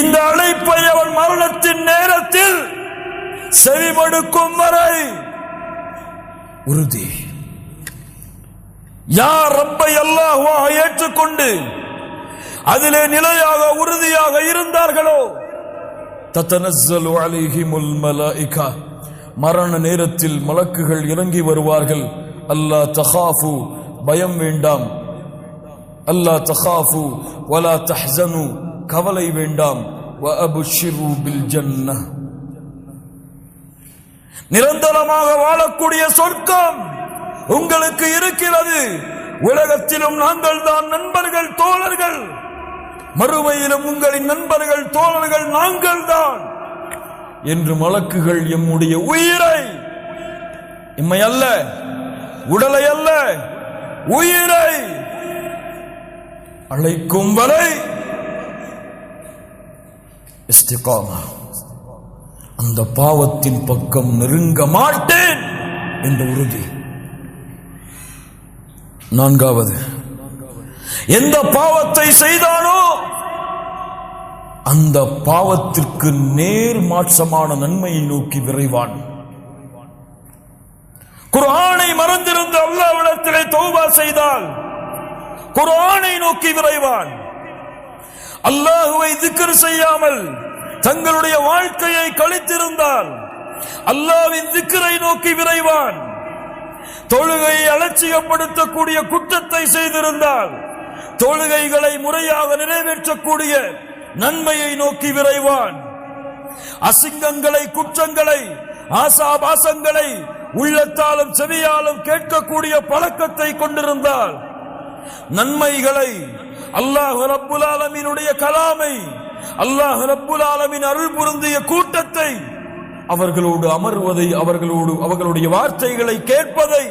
இந்த அழைப்பை அவன் மரணத்தின் நேரத்தில் செவிமடுக்கும் வரை உறுதி. யார் ரப்பை அல்லாஹ்வாக ஏற்றுக்கொண்டு அதிலே நிலையாக உறுதியாக இருந்தார்களோ, தத்தனஸ்ஸலு அலைஹிமுல் மலாயிகா, மரண நேரத்தில் மலக்குகள் இறங்கி வருவார்கள். அல்லா தகாஃபு, பயம் வேண்டாம். அல்லா தகாஃபு வலா தஹ்ஸனு, கவலை வேண்டாம். வ அப்ஷிரு பில் ஜன்னah, நிரந்தரமாக வாழக்கூடிய சொர்க்கம் உங்களுக்கு இருக்கிறது. உலகத்திலும் நாங்கள் தான் நண்பர்கள், தோழர்கள். மறுமையிலும் உங்களின் நண்பர்கள், தோழர்கள் நாங்கள் தான் என்று மலக்குகள் எம்முடைய உயிரை, இம்மை அல்ல, உடலை அல்ல, உயிரை அழைக்கும் வரை இஸ்திகாமா, அந்த பாவத்தின் பக்கம் நெருங்க மாட்டேன் என்ற உறுதி. நான்காவது, எந்த பாவத்தை செய்தானோ அந்த பாவத்திற்கு நேர் மாற்றமான நன்மையை நோக்கி விரைவான். குர்ஆனை மறந்திருந்த அல்லாஹ்விடத்திலே தௌபா செய்தால் குர்ஆனை நோக்கி விரைவான். அல்லாஹ்வை திக்ர் செய்யாமல் தங்களுடைய வாழ்க்கையை கழித்திருந்தால் அல்லாஹ்வின் திக்ரை நோக்கி விரைவான். தொழுகையை அலட்சியப்படுத்தக்கூடிய குற்றத்தை செய்திருந்தால் தொழுகைகளை முறையாக நிறைவேற்றக்கூடிய நன்மையை நோக்கி விரைவான். அசிங்கங்களை, குற்றங்களை, ஆசாபாசங்களை உள்ளத்தாலும் செவியாலும் கேட்கக்கூடிய பழக்கத்தை கொண்டிருந்தால் நன்மைகளை, அல்லாஹ் ரப்புல் ஆலமீனுடைய கலாமை, அல்லாஹ் ரப்புல் ஆலமீன் அருள் புரிந்திய கூட்டத்தை, அவர்களோடு அமர்வதை, அவர்களுடைய வார்த்தைகளை கேட்பதை,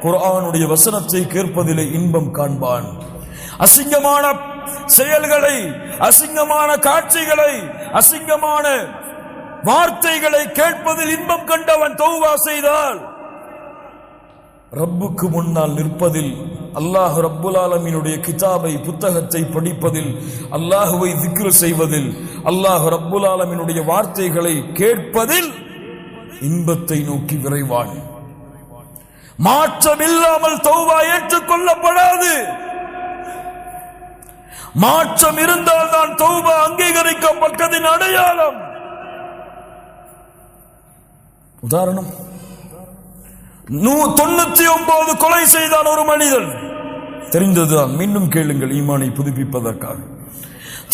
குர்ஆனுடைய வசனத்தை கேட்பதிலே இன்பம் காண்பான். அசிங்கமான செயல்களை, அசிங்கமான காட்சிகளை, அசிங்கமான வார்த்தைகளை கேட்பதில் இன்பம் கண்டவன் தௌபா செய்தால் ரப்புக்கு முன்னால் நிற்பதில், அல்லாஹ் ரப்புல் ஆலமீனுடைய கிதாபை, புத்தகத்தை படிப்பதில், அல்லாஹ்வை திக்ர் செய்வதில், அல்லாஹ் ரப்புல் ஆலமீனுடைய வார்த்தைகளை கேட்பதில் இன்பத்தை நோக்கி விரைவான். மாற்றம் இல்லாமல் தௌபா ஏற்றுக்கொள்ளப்படாது. மாற்றம் இருந்தால் தான் தௌபா அங்கீகரிக்கப்பட்டதின் அடையாளம். உதாரணம், 99 கொலை செய்தான் ஒரு மனிதன். தெரிந்ததுதான், மீண்டும் கேளுங்கள் ஈமானை புதுப்பிப்பதற்காக.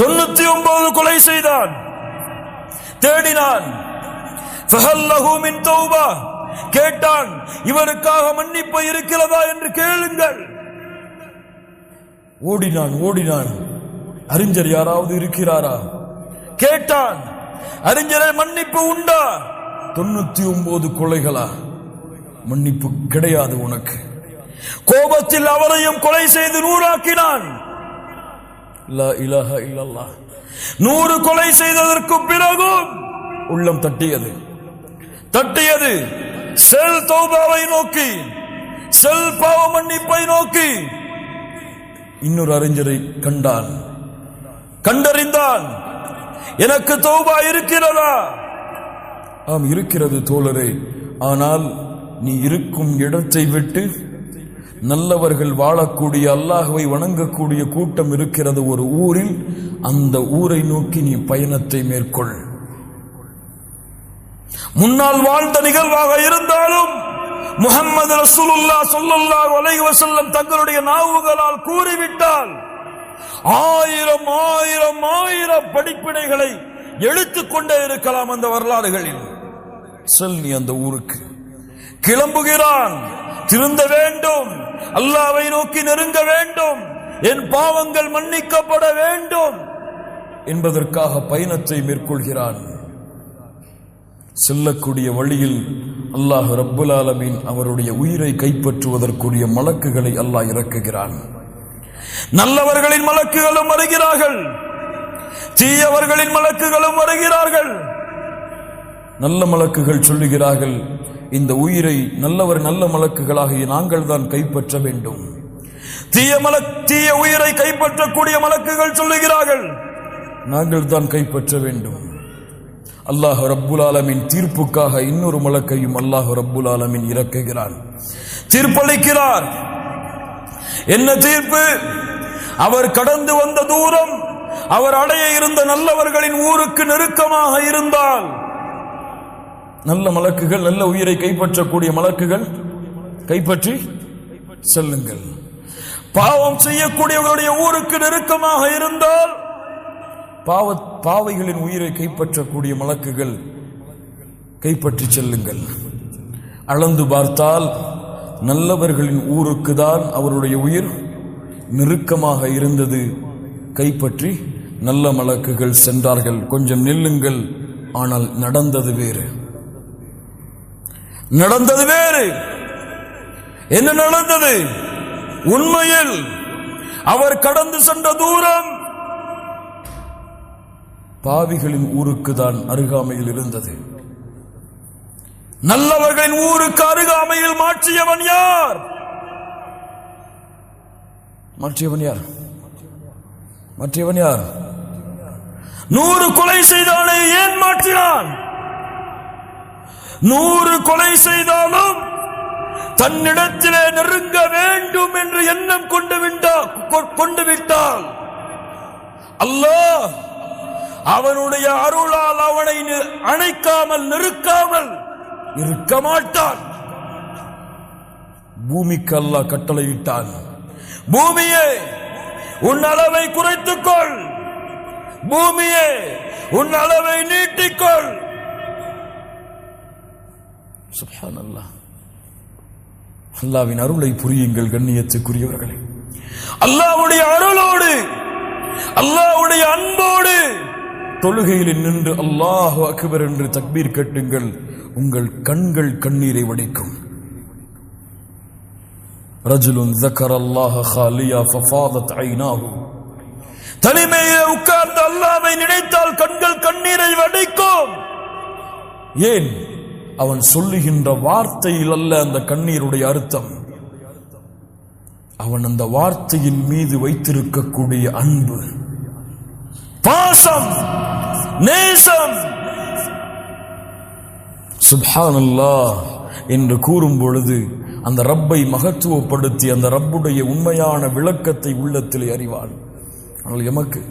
99 கொலை செய்தான். தேடினான். ஃபஹல்லஹு மின் தௌபா, கேட்டான், இவருக்காக மன்னிப்பு இருக்கிறதா என்று கேளுங்கள். ஓடினான். அறிஞர் யாராவது இருக்கிறாரா கேட்டான். அறிஞரை, மன்னிப்பு உண்டா? 99 கொலைகளா? மன்னிப்பு கிடையாது உனக்கு. கோபத்தில் அவரையும் கொலை செய்து 100 ஆக்கினான். லா இலாஹ இல்லல்லாஹ். 100 கொலை செய்ததற்கு பிறகும் உள்ளம் தட்டியது. செல் தௌபாவை நோக்கி, செல் பாவ மன்னிப்பை நோக்கி. இன்னொரு அறிஞரை கண்டான், கண்டறிந்தான். எனக்கு தௌபா இருக்கிறதா? ஆம், இருக்கிறது தோழரே. ஆனால் நீ இருக்கும் இடத்தை விட்டு நல்லவர்கள் வாழக்கூடிய, அல்லாஹ்வை வணங்கக்கூடிய கூட்டம் இருக்கிறது ஒரு ஊரில். அந்த ஊரை நோக்கி நீ பயணத்தை மேற்கொள். முன்னால் வாழ்ந்த நிகழ்வாக இருந்தாலும் முஹம்மது ரசூலுல்லாஹ் ஸல்லல்லாஹு அலைஹி வஸல்லம் தங்களுடைய நாவுகளால் கூறிவிட்டால் ஆயிரம் ஆயிரம் ஆயிரம் படிப்பினைகளை எழுத்துக்கொண்டே இருக்கலாம் அந்த வரலாறுகளில். செல் நீ அந்த ஊருக்கு. கிளம்புகிறான். திருந்த வேண்டும், அல்லாஹ்வை நோக்கி நெருங்க வேண்டும், என் பாவங்கள் மன்னிக்கப்பட வேண்டும் என்பதற்காக பயணத்தை மேற்கொள்கிறான். செல்லக்கூடிய வழியில் அல்லாஹ் ரப்புல் ஆலமீன் அவருடைய உயிரை கைப்பற்றுவதற்குரிய மலக்குகளை அல்லாஹ் இறக்குகிறான். நல்லவர்களின் மலக்குகளும் வருகிறார்கள், தீயவர்களின் மலக்குகளும் வருகிறார்கள். நல்ல மலக்குகள் சொல்லுகிறார்கள், இந்த உயிரை நல்ல மலக்குகளாகிய நாங்கள் தான் கைப்பற்ற வேண்டும். தீய உயிரை கைப்பற்றக்கூடிய மலக்குகள் சொல்லுகிறார்கள், நாங்கள் தான் கைப்பற்ற வேண்டும். அல்லாஹ் ரப்புல் ஆலமீன் தீர்ப்புக்காக இன்னொரு மலக்கையும் அல்லாஹ் ரப்புல் ஆலமீன் இறக்குகிறான், தீர்ப்பளிக்கிறார். என்ன தீர்ப்பு? அவர் கடந்து வந்த தூரம் அவர் அடைய இருந்த நல்லவர்களின் ஊருக்கு நெருக்கமாக இருந்தால், நல்ல மலக்குகள், நல்ல உயிரை கைப்பற்றக்கூடிய மலக்குகள் கைப்பற்றி செல்லுங்கள். பாவம் செய்யக்கூடியவர்களுடைய ஊருக்கு நெருக்கமாக இருந்தால் பாவைகளின் உயிரை கைப்பற்றக்கூடிய மலக்குகள் கைப்பற்றி செல்லுங்கள். அளந்து பார்த்தால் நல்லவர்களின் ஊருக்கு தான் அவருடைய உயிர் நெருக்கமாக இருந்தது. கைப்பற்றி நல்ல மலக்குகள் சென்றார்கள். கொஞ்சம் நில்லுங்கள், ஆனால் நடந்தது வேறு. நடந்தது வேறு. என்ன நடந்தது? உண்மையில் அவர் கடந்து சென்ற தூரம் பாவிகளின் ஊருக்கு தான் அருகாமையில் இருந்தது. நல்லவர்களின் ஊருக்கு அருகாமையில் மாற்றியவன் யார்? மாற்றியவன் யார்? மாற்றியவன் யார்? 100 கொலை செய்தவனை ஏன் மாற்றினான்? 100 கொலை செய்தாலும் தன்னிடத்திலே நெருங்க வேண்டும் என்று எண்ணம் கொண்டு விட்டால் அல்லாஹ் அவனுடைய அருளால் அவனை அணைக்காமல் நெருக்காமல் இருக்க மாட்டான். பூமிக்கு அல்லாஹ் கட்டளையிட்டான், பூமியே உன் அளவை குறைத்துக்கொள், பூமியே உன் அளவை நீட்டிக்கொள். சுப்ஹானல்லாஹ். அல்லாஹ்வின் அருளை புரியுங்கள் கண்ணியத்துக்குரியவர்களே. அல்லாஹ்வுடைய அருளோடு, அல்லாஹ்வுடைய அன்போடு தொழுகையில் நின்று அல்லாஹு அக்பர் என்று தக்பீர் கட்டுங்கள். உங்கள் கண்கள் கண்ணீரை வடிக்கும். ரஜுலுன் ذكرல்லாஹ خاليا ففاضت عيناه. தனிமையிலே உட்கார்ந்து அல்லாஹ்வை நினைத்தால் கண்கள் கண்ணீரை வடிக்கும். ஏன்? அவன் சொல்லுகின்ற வார்த்தையில் அல்ல அந்த கண்ணீருடைய அர்த்தம், அவன் அந்த வார்த்தையின் மீது வைத்திருக்கக்கூடிய அன்பு, பாசம், நேசம். சுப்ஹானல்லாஹ் என்று கூறும் பொழுது அந்த ரப்பை மகத்துவப்படுத்தி அந்த ரப்புடைய உண்மையான விளக்கத்தை உள்ளத்திலே அறிவான். ஆனால் எமக்கு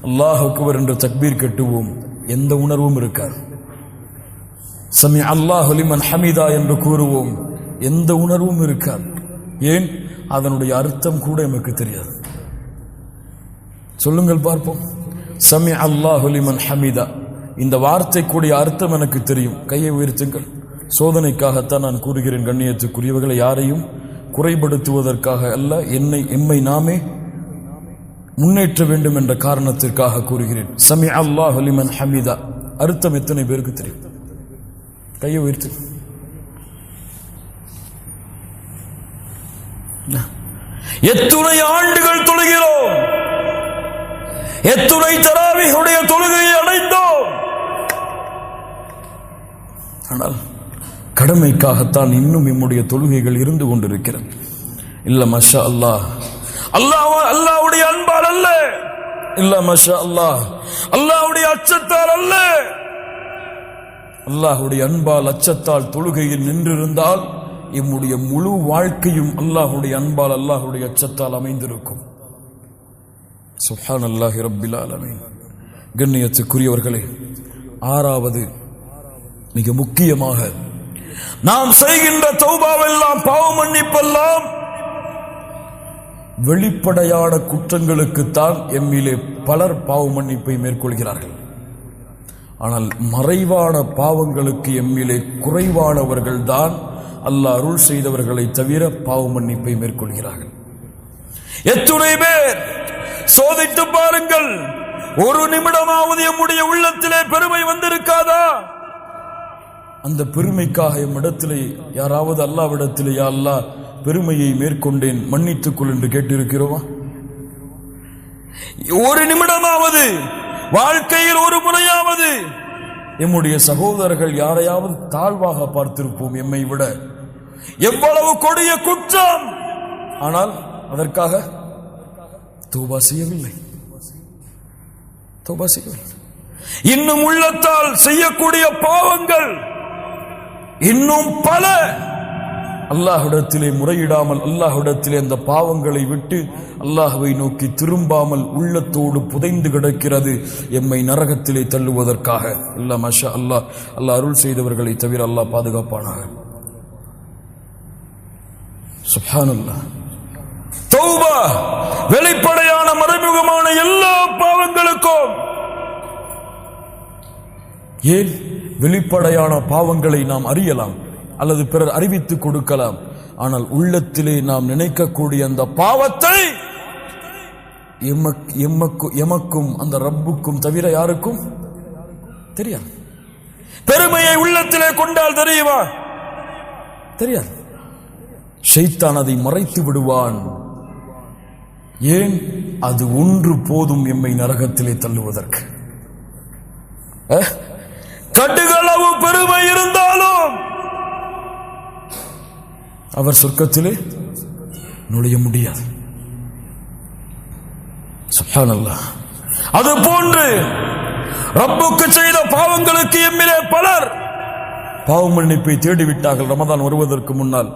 அல்லாஹ் அக்பர் என்று தக்பீர் கட்டுவோம், எந்த உணர்வும் இருக்காது. சமி அல்லாஹு லிமன் ஹமிதா என்று கூறுவோம், எந்த உணர்வும் இருக்காது. ஏன்? அதனுடைய அர்த்தம் கூட எமக்கு தெரியாது. சொல்லுங்கள் பார்ப்போம். சமி அல்லாஹு லிமன் ஹமிதா, இந்த வார்த்தைக்குரிய அர்த்தம் எனக்கு தெரியும். கையை உயர்த்துங்கள். சோதனைக்காகத்தான் நான் கூறுகிறேன் கண்ணியத்துக்குரியவர்களை, யாரையும் குறைபடுத்துவதற்காக அல்ல, எம்மை நாமே முன்னேற்ற வேண்டும் என்ற காரணத்திற்காக கூறுகிறேன். சமி அல்லாஹு லிமன் ஹமிதா அர்த்தம் எத்தனை பேருக்கு தெரியும்? கையை உயர்த்து. எத்துணை ஆண்டுகள் தொழுகிறோம், எத்துணை தராவீஹுடைய தொழுகையை அடைந்தோம். ஆனால் கடமைக்காகத்தான் இன்னும் நம்முடைய தொழுகைகள் இருந்து கொண்டிருக்கிறது. இல்ல மஷா அல்லாஹ், அல்லாஹ்வுடைய அன்பால் அல்ல, இல்ல மஷா அல்லாஹ், அல்லாஹ்வுடைய அச்சத்தால் அல்ல. அல்லாஹ்வுடைய அன்பால் அச்சத்தால் தொழுகையில் நின்றிருந்தால் நம்முடைய முழு வாழ்க்கையும் அல்லாஹ்வுடைய அன்பால் அல்லாஹ்வுடைய அச்சத்தால் அமைந்திருக்கும். சுப்ஹானல்லாஹி ரப்பில் ஆலமீன். கண்ணியத்துக்குரியவர்களே, 6வது மிக முக்கியமாக நாம் செய்கின்ற தௌபாவெல்லாம், பாவ மன்னிப்பெல்லாம் வெளிப்படையான குற்றங்களுக்குத்தான் எம்மிலே பலர் பாவ மன்னிப்பை மேற்கொள்கிறார்கள். ஆனால் மறைவான பாவங்களுக்கு எம்மிலே குறைவானவர்கள் தான் அல்லாஹ் அருள் செய்தவர்களை தவிர பாவ மன்னிப்பை மேற்கொள்கிறார்கள். எத்துணை பேர் சோதித்து பாருங்கள், ஒரு நிமிடமாவது எம்முடைய உள்ளத்திலே பெருமை வந்திருக்காதா? அந்த பெருமைக்காக எம்மிடத்திலே யாராவது அல்லாஹ்விடத்திலே, யா அல்லாஹ் பெருமையை மேற்கொண்டேன் மன்னித்துக் கொள் என்று கேட்டிருக்கிறோமா? ஒரு நிமிடமாவது, வாழ்க்கையில் ஒரு முறையாவது எம்முடைய சகோதரர்கள் யாரையாவது தாழ்வாக பார்த்திருப்போம் எம்மை விட. எவ்வளவு கொடிய குற்றம்! ஆனால் அதற்காக தௌபா செய்யவில்லை. இன்னும் உள்ளத்தால் செய்யக்கூடிய பாவங்கள் இன்னும் பல. அல்லாஹ்விடத்திலே முறையிடாமல், அல்லாஹ்விடத்திலே அந்த பாவங்களை விட்டு அல்லாஹ்வை நோக்கி திரும்பாமல் உள்ளத்தோடு புதைந்து கிடக்கிறது, எம்மை நரகத்திலே தள்ளுவதற்காக. இல்ல மாஷா அல்லாஹ், அல்லாஹ் அருள் செய்தவர்களை தவிர அல்லாஹ் பாதுகாப்பானாக. சுப்ஹானல்லாஹ். தௌபா வெளிப்படையான மறைமுகமான எல்லா பாவங்களுக்கும். ஏன்? வெளிப்படையான பாவங்களை நாம் அறியலாம் அல்லது பிறர் அறிவித்துக் கொடுக்கலாம். ஆனால் உள்ளத்திலே நாம் நினைக்கக்கூடிய அந்த பாவத்தை எமக்கும் அந்த ரப்புக்கும் தவிர யாருக்கும் தெரியாது. பெருமையை உள்ளத்திலே கொண்டால் தெரியுமா? தெரியாது. ஷைத்தான் அதை மறைத்து விடுவான். ஏன்? அது ஒன்று போதும் எம்மை நரகத்திலே தள்ளுவதற்கு. கடுகளவு பெருமை இருந்தாலும் அவர் சொர்க்கத்திலே நுழைய முடியாது. சுப்ஹானல்லாஹ். அது போன்று ரப்புக்கு செய்த பாவங்களுக்கு எம்மிலே பலர் பாவ மன்னிப்பை தேடிவிட்டார்கள் ரமதான் வருவதற்கு முன்னால்.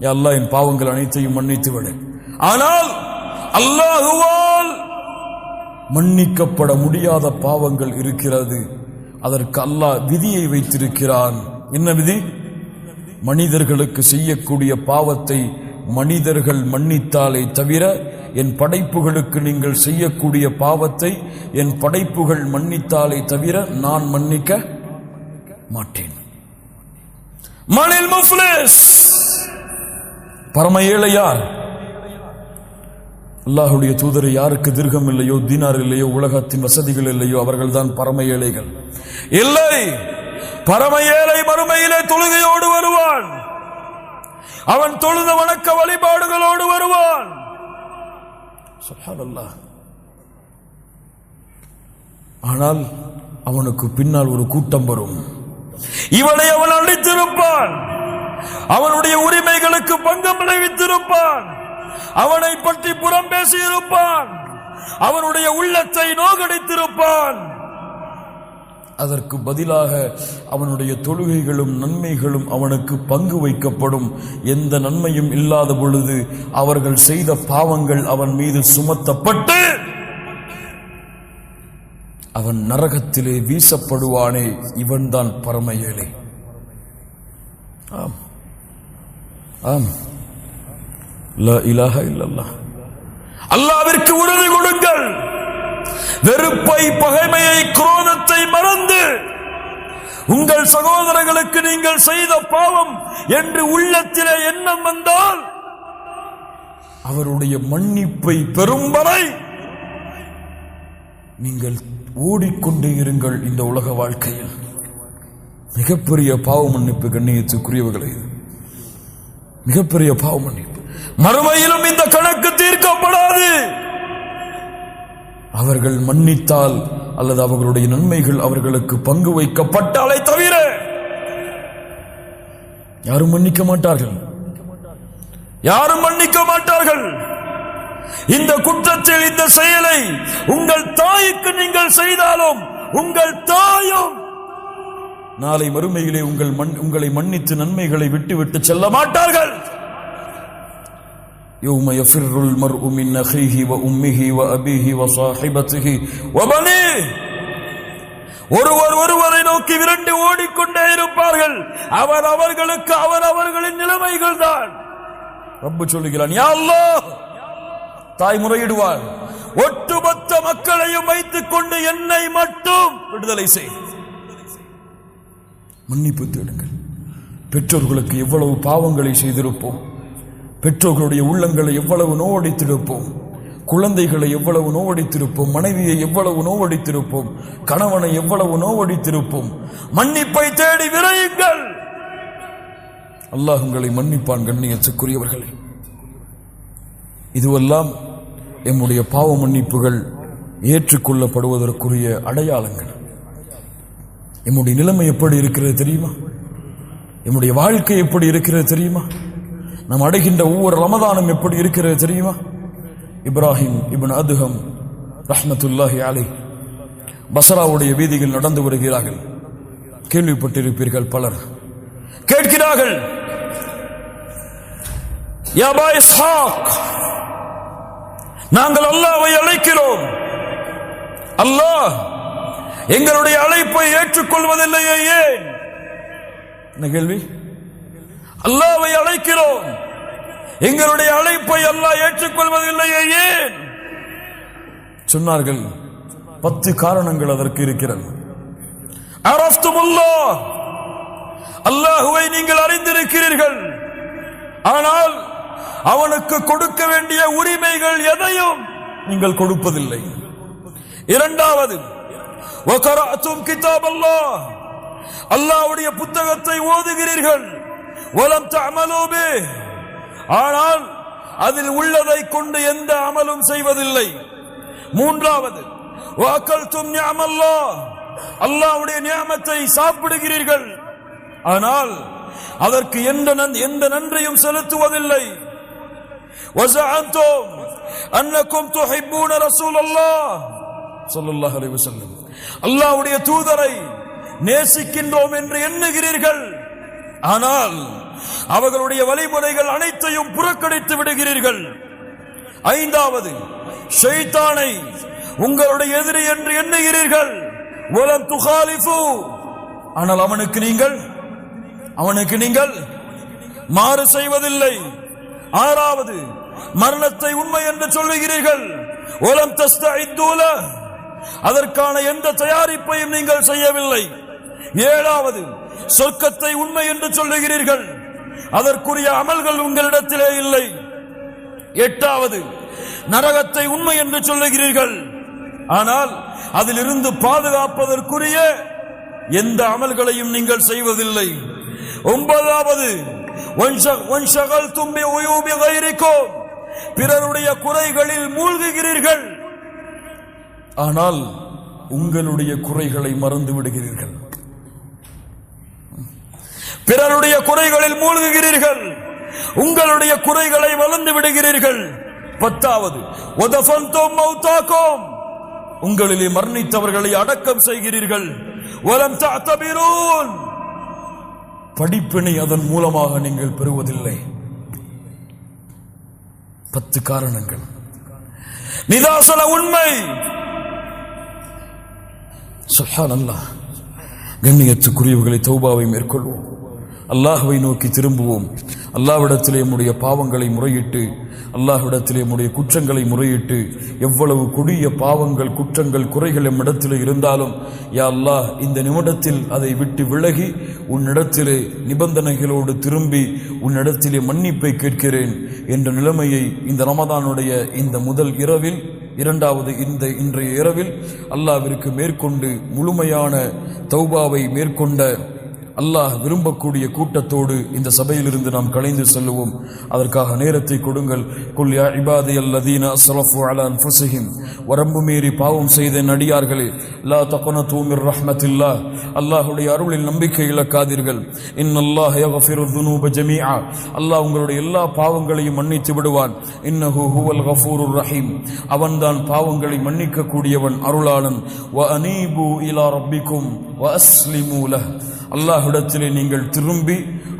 யா அல்லாஹ், என் பாவங்கள் அனைத்தையும் மன்னித்து விடு. ஆனால் அல்லாஹுவால் மன்னிக்கப்பட முடியாத பாவங்கள் இருக்கிறது. அதற்கு அல்லாஹ் விதியை வைத்திருக்கிறான். என்ன விதி? மனிதர்களுக்கு செய்யக்கூடிய பாவத்தை மனிதர்கள் மன்னித்தாலே தவிர என் படைப்புகளுக்கு நீங்கள் செய்யக்கூடிய பாவத்தை என் படைப்புகள் மன்னித்தாலே தவிர நான் மன்னிக்க மாட்டேன். மனில் முஃப்லிஸ், பரம ஏழை யார்? அல்லாஹுடைய தூதரை யாருக்கு திர்கம் இல்லையோ, தீனார் இல்லையோ, உலகத்தின் வசதிகள் இல்லையோ, அவர்கள் தான் பரம ஏழைகள். இல்லை, பரம ஏழை மறுமையிலே தொழுகையோடு வருவான். அவன் தொழுத வணக்க வழிபாடுகளோடு வருவான். சுப்ஹானல்லாஹ். ஆனால் அவனுக்கு பின்னால் ஒரு கூட்டம் வரும். இவனை அவன் அழித்திருப்பான். அவனுடைய உரிமைகளுக்கு பங்கம் விளைவித்திருப்பான். அவனை பற்றி புறம் பேசியிருப்பான். அவனுடைய உள்ளத்தை நோகடித்திருப்பான். அதற்கு பதிலாக அவனுடைய தொழுகைகளும் நன்மைகளும் அவனுக்கு பங்கு வைக்கப்படும். எந்த நன்மையும் இல்லாத பொழுது அவர்கள் செய்த பாவங்கள் அவன் மீது சுமத்தப்பட்டு அவன் நரகத்திலே வீசப்படுவானே, இவன்தான் பரம ஏழை. ஆம், ஆம். லா இலாஹ இல்லல்லாஹ். அல்லாஹ்விற்கு உறுதி கொடுங்கள். வெறுப்பை, பகைமையை, குரோதத்தை மறந்து உங்கள் சகோதரர்களுக்கு நீங்கள் செய்த பாவம் என்று உள்ளத்திலே எண்ணம் வந்தால் அவருடைய மன்னிப்பை பெறும் வரை நீங்கள் ஓடிக்கொண்டே இருங்கள். இந்த உலக வாழ்க்கையில் மிகப்பெரிய பாவ மன்னிப்பு கண்ணியத்துக்குரியவர்களே, மிகப்பெரிய பாவ மன்னிப்பு. மறுமையிலும் இந்த கணக்கு தீர்க்கப்படாது. அவர்கள் மன்னித்தால் அல்லது அவர்களுடைய நன்மைகள் அவர்களுக்கு பங்கு வைக்கப்பட்டாலே தவிர யாரும் மன்னிக்க மாட்டார்கள். யாரும் மன்னிக்க மாட்டார்கள். இந்த குற்றத்தில், இந்த செயலை உங்கள் தாய்க்கு நீங்கள் செய்தாலும் உங்கள் தாயும் நாளை மறுமையிலே உங்களை மன்னித்து நன்மைகளை விட்டுவிட்டு செல்ல மாட்டார்கள். يوم يفر المرء من أخيه وأمه وأبيه وصاحبته وبنيه. ஒருவரை நோக்கி விரண்டு ஓடிக்கொண்டே இருப்பார்கள். அவர்களுக்கு அவர்களின் நிலைமைகள் தான். ரப்பு சொல்லுகிறான், யா அல்லாஹ், தாய் முறையிடுவாள், ஒட்டுமொத்த மக்களையும் வைத்துக் கொண்டு என்னை மட்டும் விடுதலை செய். மன்னிப்பு தேடுங்கள். பெற்றோர்களுக்கு எவ்வளவு பாவங்களை செய்திருப்போம், பெற்றோர்களுடைய உள்ளங்களை எவ்வளவு நோவடித்திருப்போம், குழந்தைகளை எவ்வளவு நோவடித்திருப்போம், மனைவியை எவ்வளவு நோவடித்திருப்போம், கணவனை எவ்வளவு நோவடித்திருப்போம். மன்னிப்பை தேடி விரையுங்கள், அல்லாஹ் உங்களை மன்னிப்பான். கண்ணியத்துக்குரியவர்களே, இதுவெல்லாம் எம்முடைய பாவ மன்னிப்புகள் ஏற்றுக்கொள்ளப்படுவதற்குரிய அடையாளங்கள். எம்முடைய நிலைமை எப்படி இருக்கிறது தெரியுமா? எம்முடைய வாழ்க்கை எப்படி இருக்கிறது தெரியுமா? நாம் அடைகின்ற ஒவ்வொரு ரமதானும் எப்படி இருக்கிறது தெரியுமா? இப்ராஹிம் இப்னு அதுஹம் ரஹ்மத்துல்லாஹி அலைஹ் பஸ்ராவுடைய வீதியில் நடந்து வருகிறார்கள். கேள்விப்பட்டிருப்பீர்கள், பலர் கேட்கிறார்கள், யா அபா இஸ்ஹாக், நாங்கள் அல்லாஹ்வை அழைக்கிறோம், அல்லாஹ் எங்களுடைய அழைப்பை ஏற்றுக்கொள்வதில்லையே, ஏன்? என்ன கேள்வி? அல்லாஹ்வை அழைக்கிறோம், எங்களுடைய அழைப்பை அல்லாஹ் ஏற்றுக்கொள்வதில்லையே, ஏன்? சொன்னார்கள், 10 காரணங்கள் அதற்கு இருக்கிறது. அரஃப்துமுல்லாஹ், அல்லாஹ்வை நீங்கள் அறிந்திருக்கிறீர்கள், ஆனால் அவனுக்கு கொடுக்க வேண்டிய உரிமைகள் எதையும் நீங்கள் கொடுப்பதில்லை. இரண்டாவது, வகரஅதும் கிதாபல்லாஹ், அல்லாஹ்வுடைய புத்தகத்தை ஓதுகிறீர்கள், வலம் தஅமலூ பிஹ், ஆனால் அதில் உள்ளதை கொண்டு எந்த அமலும் செய்வதில்லை. மூன்றாவது, வஅகல்தும் நிஅமல்லாஹ், அல்லாஹ்வுடைய நிஅமத்தை சாப்பிடுகிறீர்கள், ஆனால் அதற்கு எந்த நன்றியும் செலுத்துவதில்லை. வஸஅன்தும் அன்னக்கும் துஹிப்பூன ரசூலல்லாஹ் ஸல்லல்லாஹு அலைஹி வஸல்லம், அல்லாஹ்வுடைய தூதரை நேசிக்கின்றோம் என்று எண்ணுகிறீர்கள், ஆனால் அவர்களுடைய வழிமுறைகள் அனைத்தையும் புறக்கணித்து விடுகிறீர்கள். ஐந்தாவது, ஷைத்தானை உங்களுடைய எதிரி என்று எண்ணுகிறீர்கள், வலம் துகாலிஃபு, ஆனால் அவனுக்கு நீங்கள் மாறு செய்வதில்லை. ஆறாவது, மரணத்தை உண்மை என்று சொல்லுகிறீர்கள், வலம் தஸ்தஇது லஹ், அதற்கான எந்த தயாரிப்பையும் நீங்கள் செய்யவில்லை. ஏழாவது, சொர்க்கத்தை உண்மை என்று சொல்லுகிறீர்கள், அதற்குரிய அமல்கள் உங்களிடத்திலே இல்லை. எட்டாவது, நரகத்தை உண்மை என்று சொல்லுகிறீர்கள், ஆனால் அதிலிருந்து பாதுகாப்பதற்குரிய எந்த அமல்களையும் நீங்கள் செய்வதில்லை. ஒன்பதாவது, வன்ஷகல்தும் பிஉயூபி கைரிக்கும், பிறருடைய குறைகளில் மூழ்குகிறீர்கள், ஆனால் உங்களுடைய குறைகளை மறந்து விடுகிறீர்கள். பிறருடைய குறைகளில் மூழ்குகிறீர்கள், உங்களுடைய குறைகளை மறந்து விடுகிறீர்கள். பத்தாவது, வதஃபன்தும் மௌதாக்கும், உங்களிலே மரணித்தவர்களை அடக்கம் செய்கிறீர்கள். வலம் தஅதபிரூன், படிப்பினை அதன் மூலமாக நீங்கள் பெறுவதில்லை. 10 காரணங்கள். நிதாசன உண்மை. சுப்ஹானல்லாஹ். கண்ணியத்துக்குரியவர்களை, தௌபாவை மேற்கொள்வோம், அல்லாஹ்வை நோக்கி திரும்புவோம், அல்லாஹ்விடத்திலே நம்முடைய பாவங்களை முறையிட்டு, அல்லாஹ்விடத்திலே நம்முடைய குற்றங்களை முறையிட்டு, எவ்வளவு கொடிய பாவங்கள், குற்றங்கள், குறைகள் நம்மிடத்திலே இருந்தாலும், யா அல்லாஹ், இந்த நிமிடத்தில் அதை விட்டு விலகி உன்னிடத்திலே நிபந்தனைகளோடு திரும்பி உன்னிடத்திலே மன்னிப்பை கேட்கிறேன் என்ற நிலைமையை இந்த ரமதானுடைய இந்த முதல் இரவில், இரண்டாவது இன்றைய இரவில் அல்லாஹ்விற்கு மேற்கொண்டு முழுமையான தௌபாவை மேற்கொண்ட அல்லாஹ் விரும்பக்கூடிய கூட்டத்தோடு இந்த சபையிலிருந்து நாம் கலைந்து செல்லுவோம். அதற்காக நேரத்தை கொடுங்கள். குல் யா இபாதியல்லதீன அஸ்ரஃபு அலா அன்ஃபுஸிஹிம், வரம்பு மீறி பாவம் செய்த நடிகார்களே, லா தக்னது மிர் ரஹ்மத்தில்லாஹ், அல்லாஹ்வுடைய அருளில் நம்பிக்கை இழக்காதீர்கள். இன்னல்லாஹ யக்ஃபிரு ذுனூப ஜமீஆ, அல்லாஹ் உங்களுடைய எல்லா பாவங்களையும் மன்னித்து விடுவான். இன்னஹு ஹுவல் கஃபூருர் ரஹீம், அவன்தான் பாவங்களை மன்னிக்க கூடியவன், அருளாளன். வ அனீபு இலா ரப்பிக்கும் வ அஸ்லிமூ லஹ், அல்லாஹ்விடத்திலே நீங்கள் திரும்பி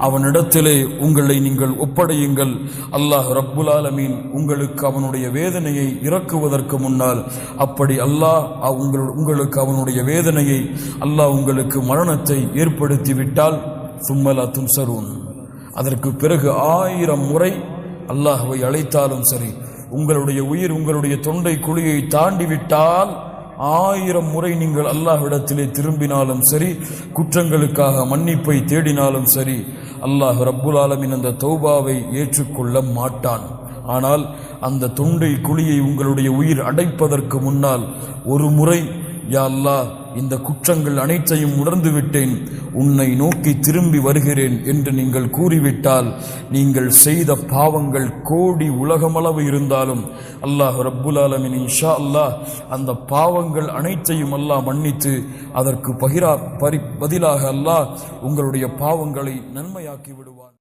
அவனிடத்திலே உங்களை நீங்கள் ஒப்படையுங்கள். அல்லாஹ் ரப்புல் ஆலமீன் உங்களுக்கு அவனுடைய வேதனையை இறக்குவதற்கு முன்னால், அப்படி அல்லாஹ் உங்களுக்கு அவனுடைய வேதனையை, அல்லாஹ் உங்களுக்கு மரணத்தை ஏற்படுத்தி விட்டால், சும்மலா துன்சரூன், அதற்கு பிறகு 1000 முறை அல்லாஹ்வை அழைத்தாலும் சரி, உங்களுடைய உயிர் உங்களுடைய தொண்டை குழியை தாண்டிவிட்டால் 1000 முறை நீங்கள் அல்லாஹ்விடத்திலே திரும்பினாலும் சரி, குற்றங்களுக்காக மன்னிப்பை தேடினாலும் சரி, அல்லாஹ் ரப்புல் ஆலமீன் அந்த தௌபாவை ஏற்றுக்கொள்ள மாட்டான். ஆனால் அந்த தொண்டை குழியை உங்களுடைய உயிர் அடைப்பதற்கு முன்னால் ஒரு முறை, யா அல்லாஹ், இந்த குற்றங்கள் அனைத்தையும் உணர்ந்து விட்டேன், உன்னை நோக்கி திரும்பி வருகிறேன் என்று நீங்கள் கூறிவிட்டால், நீங்கள் செய்த பாவங்கள் கோடி உலகமளவு இருந்தாலும் அல்லாஹ் ரப்புல் ஆலமீன் இன்ஷா அல்லாஹ் அந்த பாவங்கள் அனைத்தையும் அல்லாஹ் மன்னித்து அதற்கு பதிலாக அல்லாஹ் உங்களுடைய பாவங்களை நன்மையாக்கி விடுவான்.